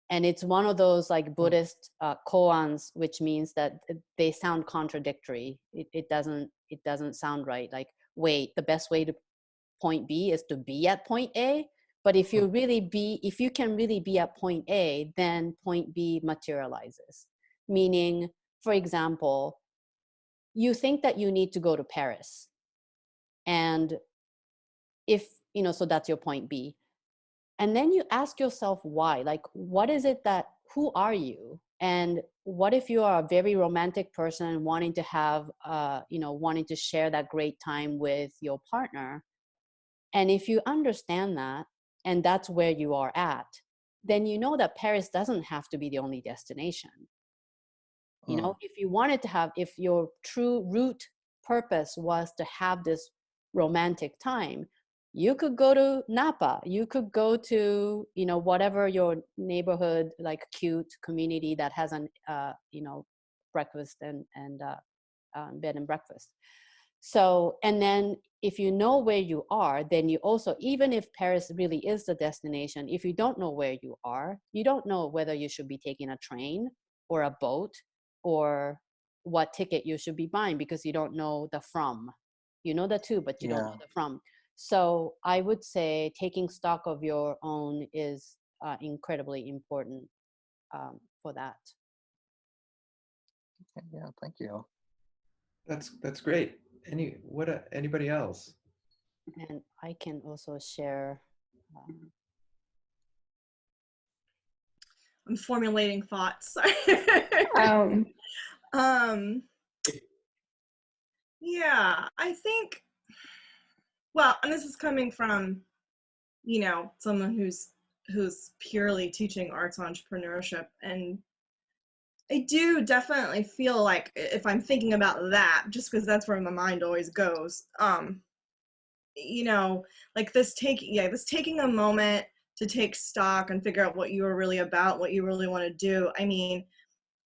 And it's one of those like Hmm. Buddhist koans, which means that they sound contradictory. It doesn't sound right. Like, wait, the best way to point B is to be at point A. But if you can really be at point A, then point B materializes. Meaning, for example, you think that you need to go to Paris. And if, so that's your point B. And then you ask yourself why. Like, what is it that, who are you? And what if you are a very romantic person wanting to have, wanting to share that great time with your partner? And if you understand that, and that's where you are at, then you know that Paris doesn't have to be the only destination. Hmm. If you wanted to have, if your true root purpose was to have this romantic time, you could go to Napa, you could go to whatever your neighborhood like cute community that has an breakfast and bed and breakfast. So, and then if you know where you are, then you also, even if Paris really is the destination, if you don't know where you are, you don't know whether you should be taking a train or a boat or what ticket you should be buying, because you don't know the from. You know the to, but you don't Yeah. know the from. So I would say taking stock of your own is incredibly important for that. Yeah. Thank you. That's great. Anybody else? And I can also share. Um, I'm formulating thoughts. Um, um, yeah, I think, well, and this is coming from, someone who's purely teaching arts entrepreneurship. And I do definitely feel like if I'm thinking about that, just because that's where my mind always goes, like this taking a moment to take stock and figure out what you are really about, what you really want to do. I mean,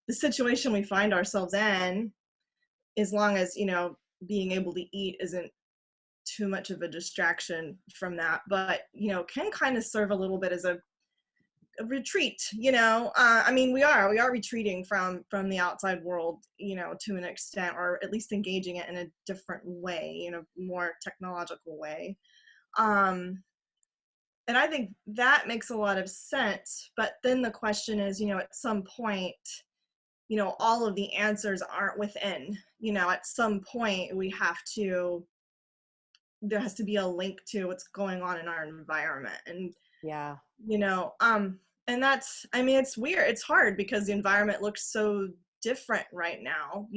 the situation we find ourselves in, as long as, being able to eat isn't too much of a distraction from that, but, can kind of serve a little bit as a retreat. I mean, we are retreating from the outside world, to an extent, or at least engaging it in a different way, in a more technological way. And I think that makes a lot of sense. But then the question is, at some point, all of the answers aren't within. At some point there has to be a link to what's going on in our environment. And, yeah. and that's, I mean, it's weird. It's hard because the environment looks so different right now,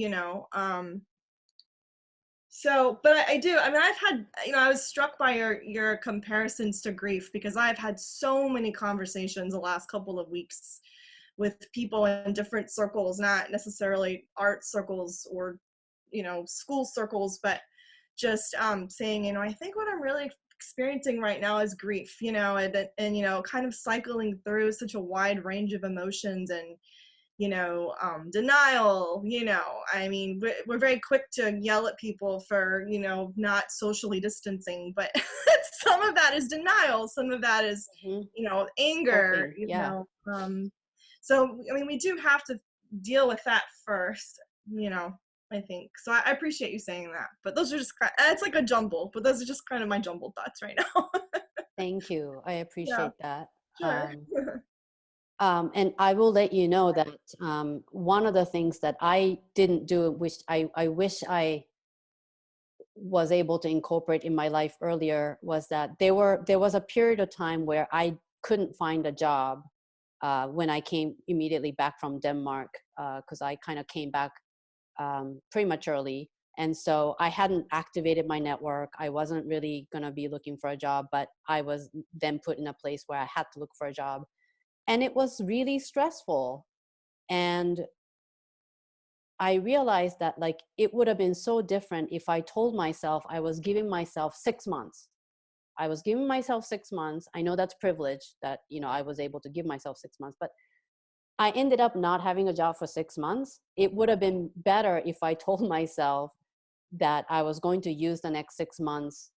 So, but I do, I mean, I've had, I was struck by your comparisons to grief, because I've had so many conversations the last couple of weeks with people in different circles, not necessarily art circles or, school circles, but just saying, I think what I'm really experiencing right now is grief, you know, and you know, kind of cycling through such a wide range of emotions and, you know, denial, you know, I mean, we're very quick to yell at people for, you know, not socially distancing, but some of that is denial, some of that is, Mhm. you know, anger, Coping, you yeah. know. So I mean, we do have to deal with that first, you know, I think. So I appreciate you saying that, but those are just, it's like a jumble, but those are just kind of my jumbled thoughts right now. Thank you. I Yeah, appreciate that. sure. And I will let you know that one of the things that I didn't do, which I wish I was able to incorporate in my life earlier, was that there was a period of time where I couldn't find a job when I came immediately back from Denmark, because I kind of came back prematurely. And so I hadn't activated my network. I wasn't really going to be looking for a job, but I was then put in a place where I had to look for a job. And it was really stressful. And I realized that like it would have been so different if I told myself I was giving myself 6 months. I was giving myself 6 months. I know that's privilege that, you know, I was able to give myself 6 months, but I ended up not having a job for 6 months. It would have been better if I told myself that I was going to use the next 6 months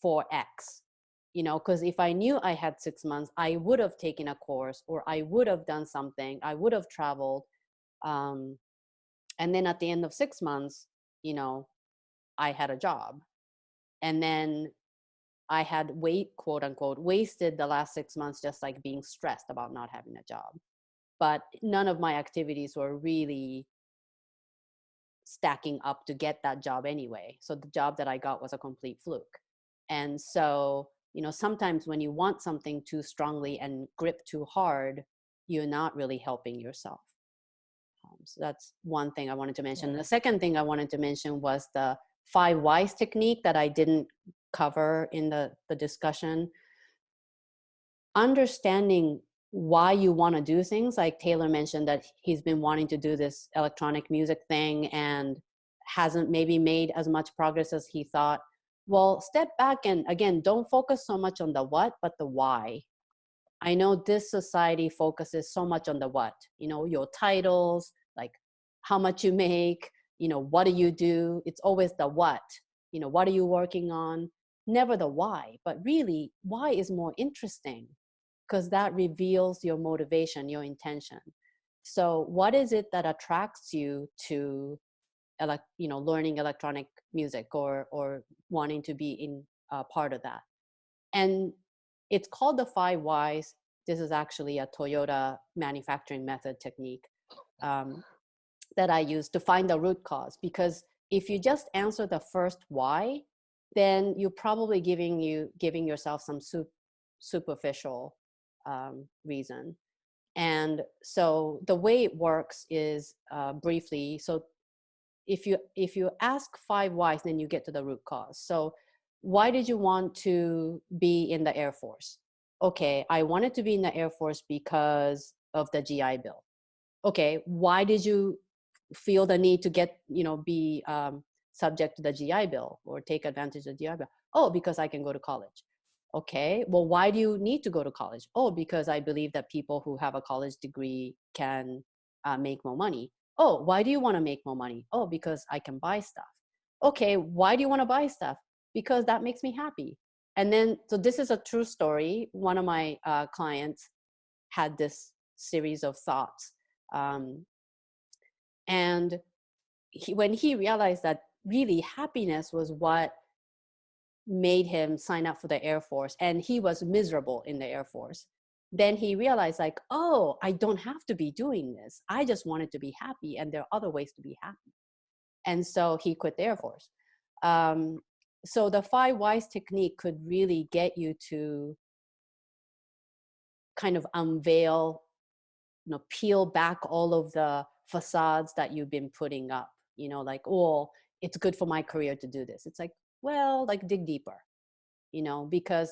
for X, you know, because if I knew I had 6 months, I would have taken a course or I would have done something, I would have traveled. Um, and then at the end of 6 months, you know, I had a job. And then I had quote unquote, wasted the last 6 months just like being stressed about not having a job. But none of my activities were really stacking up to get that job anyway. So the job that I got was a complete fluke. And so, you know, sometimes when you want something too strongly and grip too hard, you're not really helping yourself. So that's one thing I wanted to mention. The second thing I wanted to mention was the 5 whys technique that I didn't cover in the discussion. Understanding why you want to do things, like Taylor mentioned that he's been wanting to do this electronic music thing and hasn't maybe made as much progress as he thought. Well, step back and again, don't focus so much on the what, but the why. I know this society focuses so much on the what, you know, your titles, like how much you make, you know, what do you do? It's always the what, you know, what are you working on? Never the why, but really, why is more interesting because that reveals your motivation, your intention. So what is it that attracts you to, you know, learning electronic music or wanting to be in part of that? And it's called the 5 whys. This is actually a Toyota manufacturing method technique that I use to find the root cause. Because if you just answer the first why, then you're probably giving yourself some superficial reason. And so the way it works is briefly. So if you ask 5 whys, then you get to the root cause. So why did you want to be in the Air Force? Okay, I wanted to be in the Air Force because of the GI Bill. Okay, why did you feel the need to get, you know, be subject to the GI Bill or take advantage of the GI Bill? Oh, because I can go to college. Okay, well, why do you need to go to college? Oh, because I believe that people who have a college degree can make more money. Oh, why do you want to make more money? Oh, because I can buy stuff. Okay, why do you want to buy stuff? Because that makes me happy. And then, so this is a true story. One of my clients had this series of thoughts. And when he realized that really happiness was what made him sign up for the Air Force, and he was miserable in the Air Force, then he realized like, oh, I don't have to be doing this. I just wanted to be happy, and there are other ways to be happy. And so he quit the Air Force. So the 5 whys technique could really get you to kind of unveil, you know, peel back all of the facades that you've been putting up, you know, like, oh, it's good for my career to do this. It's like, well, like dig deeper, you know, because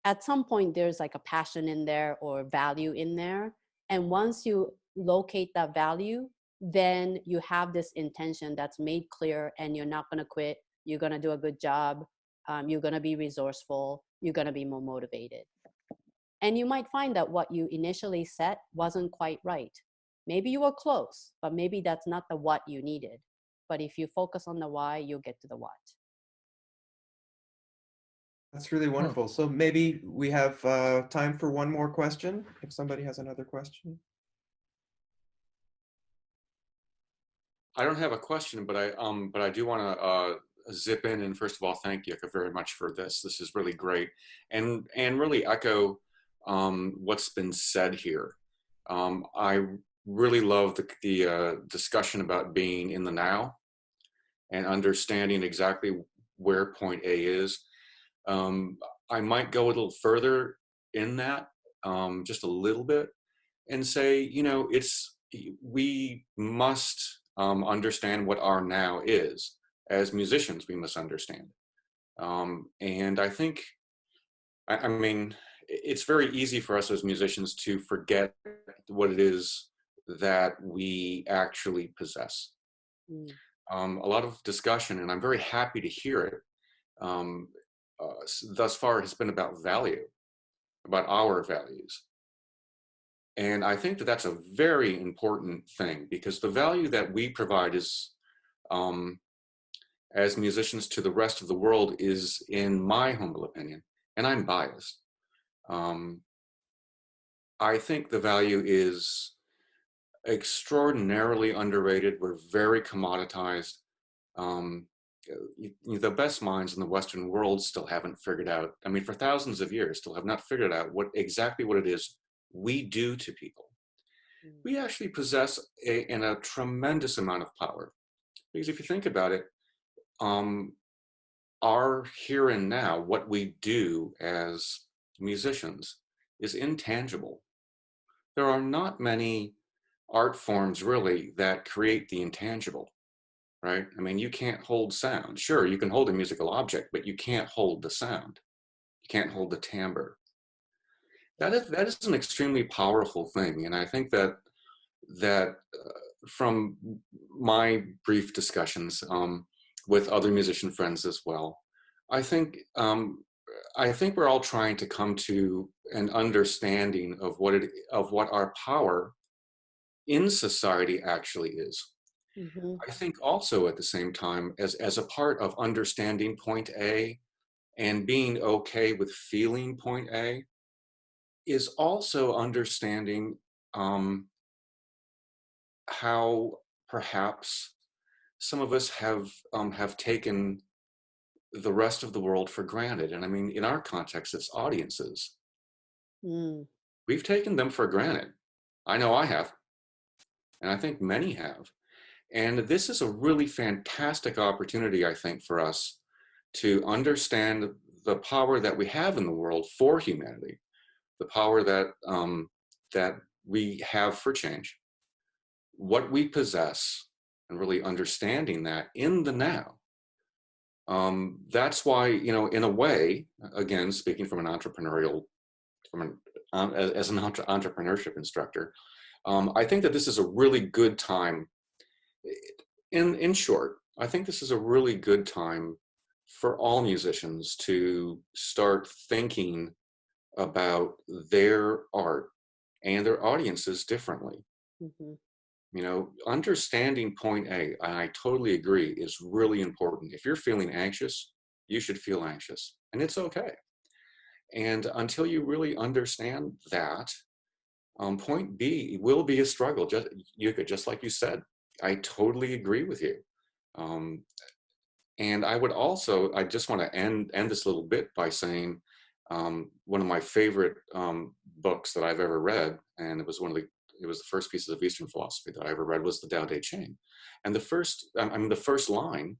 at some point there's like a passion in there or value in there. And once you locate that value, then you have this intention that's made clear and you're not going to quit. You're going to do a good job. you're going to be resourceful, you're going to be more motivated. And you might find that what you initially set wasn't quite right. Maybe you were close, but maybe that's not the what you needed. But if you focus on the why, you'll get to the what. That's really wonderful. So maybe we have time for one more question, if somebody has another question. I don't have a question, but I do want to zip in and first of all thank Yuka very much for this. This is really great, and really echo what's been said here. I really love the discussion about being in the now and understanding exactly where point A is. I might go a little further in that, just a little bit, and say, you know, we must understand what our now is. As musicians, we must understand. And I think, I mean, it's very easy for us as musicians to forget what it is that we actually possess. A lot of discussion, and I'm very happy to hear it, thus far has been about value, about our values. And I think that that's a very important thing, because the value that we provide is, as musicians to the rest of the world, is, in my humble opinion, and I'm biased, I think the value is extraordinarily underrated. We're very commoditized. The best minds in the Western world still haven't figured out, I mean, for thousands of years, still have not figured out exactly what it is we do to people. We actually possess a tremendous amount of power. Because if you think about it, our here and now, what we do as musicians, is intangible. There are not many art forms really that create the intangible, right? I mean, you can't hold sound. Sure, you can hold a musical object, but you can't hold the sound. You can't hold the timbre. That is an extremely powerful thing, and I think that from my brief discussions with other musician friends as well, I think we're all trying to come to an understanding of what our power in society actually is. Mm-hmm. I think also at the same time, as a part of understanding point A and being okay with feeling point A, is also understanding how perhaps some of us have taken the rest of the world for granted. And I mean, in our context, it's audiences. We've taken them for granted. I know I have, and I think many have. And this is a really fantastic opportunity, I think, for us to understand the power that we have in the world for humanity, the power that that we have for change, what we possess, and really understanding that in the now. That's why, you know, in a way, again, speaking from an entrepreneurial, as an entrepreneurship instructor, I think that this is a really good time. In short, I think this is a really good time for all musicians to start thinking about their art and their audiences differently. Mm-hmm. You know, understanding point A, and I totally agree, is really important. If you're feeling anxious, you should feel anxious, and it's okay. And until you really understand that, point B will be a struggle. Just like you said, I totally agree with you. And I just want to end this little bit by saying, one of my favorite books that I've ever read, and it was the first pieces of Eastern philosophy that I ever read, was the Tao Te Ching. And the first line,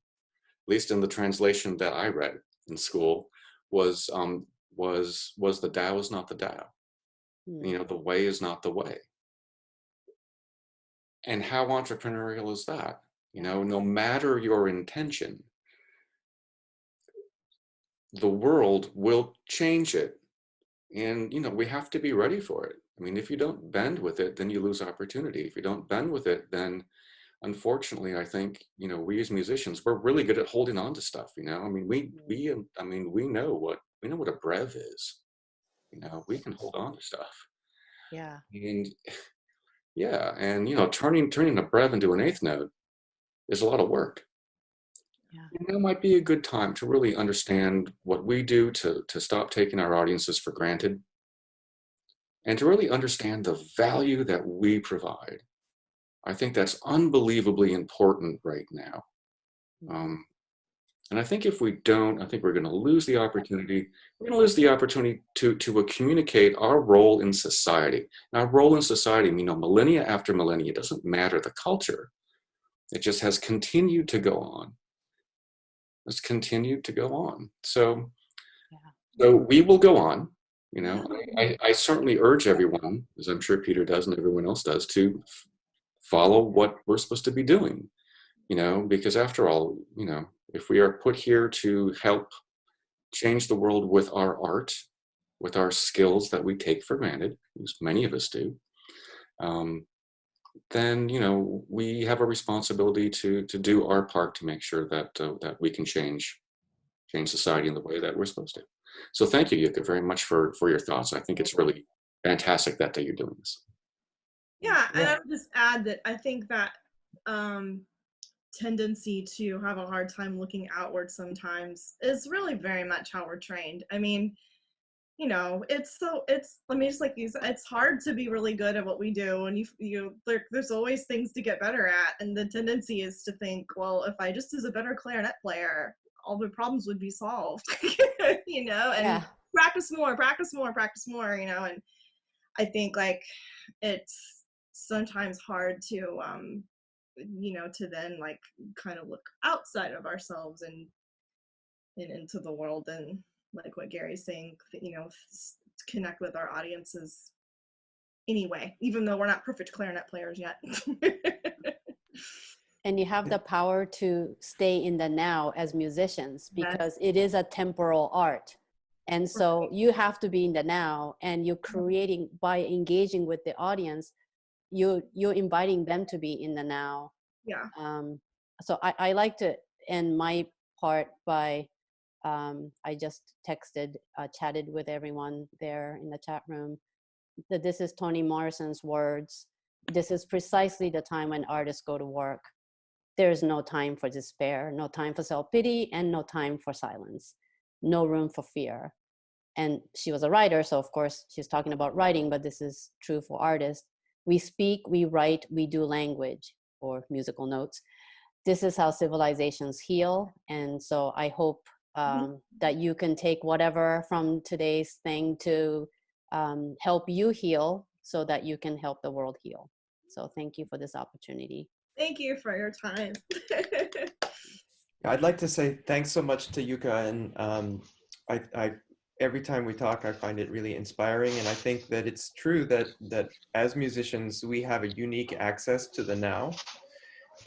at least in the translation that I read in school, was the Tao is not the Tao. You know, the way is not the way. And how entrepreneurial is that? You know, no matter your intention, the world will change it. And, you know, we have to be ready for it. I mean, if you don't bend with it, then you lose opportunity. If you don't bend with it, then unfortunately, I think, we as musicians, we're really good at holding on to stuff, I mean, we know what a brev is, we can hold on to stuff. Yeah. And yeah, and turning a brev into an eighth note is a lot of work. Yeah. And that might be a good time to really understand what we do to stop taking our audiences for granted, and to really understand the value that we provide. I think that's unbelievably important right now. And I think if we don't, I think we're going to lose the opportunity. We're going to lose the opportunity to communicate our role in society. And our role in society, millennia after millennia, it doesn't matter the culture. It just has continued to go on. It's continued to go on. So, so we will go on. I certainly urge everyone, as I'm sure Peter does and everyone else does, to follow what we're supposed to be doing. Because after all, if we are put here to help change the world with our art, with our skills that we take for granted, as many of us do, then we have a responsibility to do our part to make sure that that we can change society in the way that we're supposed to. So thank you, Yuka, very much for your thoughts. I think it's really fantastic that you're doing this. Yeah, and I would just add that I think that tendency to have a hard time looking outward sometimes is really very much how we're trained. I mean, it's hard to be really good at what we do, and there's always things to get better at, and the tendency is to think, well, if I just was a better clarinet player, all the problems would be solved. And practice more, and I think it's sometimes hard to to then kind of look outside of ourselves and into the world, and like what Gary's saying, connect with our audiences anyway, even though we're not perfect clarinet players yet. And you have the power to stay in the now as musicians, because it is a temporal art. And so you have to be in the now, and you're creating, by engaging with the audience, you're inviting them to be in the now. Yeah. So I like to end my part by, I just chatted with everyone there in the chat room, that this is Toni Morrison's words. This is precisely the time when artists go to work. There is no time for despair, no time for self-pity, and no time for silence. No room for fear. And she was a writer, so of course she's talking about writing, but this is true for artists. We speak, we write, we do language, or musical notes. This is how civilizations heal. And so I hope that you can take whatever from today's thing to help you heal, so that you can help the world heal. So thank you for this opportunity. Thank you for your time. I'd like to say thanks so much to Yuka, and I every time we talk, I find it really inspiring, and I think that it's true that as musicians, we have a unique access to the now,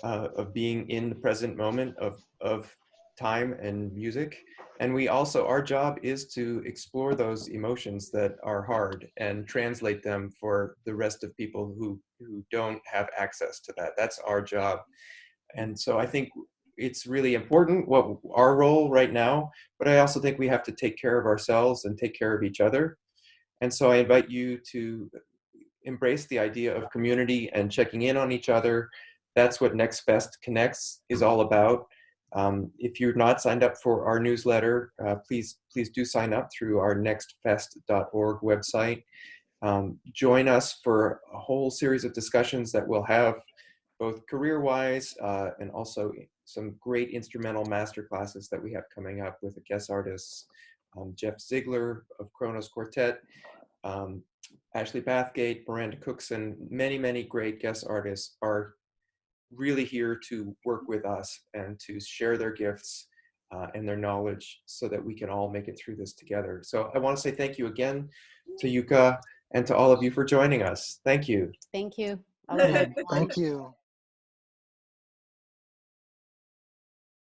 of being in the present moment of time and music. And we also, our job is to explore those emotions that are hard and translate them for the rest of people who don't have access to that. That's our job. And so I think it's really important what our role right now, but I also think we have to take care of ourselves and take care of each other. And so I invite you to embrace the idea of community and checking in on each other. That's what Next Fest Connects is all about. If you're not signed up for our newsletter, please do sign up through our nextfest.org website. Join us for a whole series of discussions that we'll have, both career-wise and also some great instrumental masterclasses that we have coming up with the guest artists, Jeff Ziegler of Kronos Quartet, Ashley Bathgate, Miranda Cookson, many great guest artists are really here to work with us and to share their gifts and their knowledge so that we can all make it through this together. So I want to say thank you again to Yuka and to all of you for joining us. Thank you. Thank you. Thank you.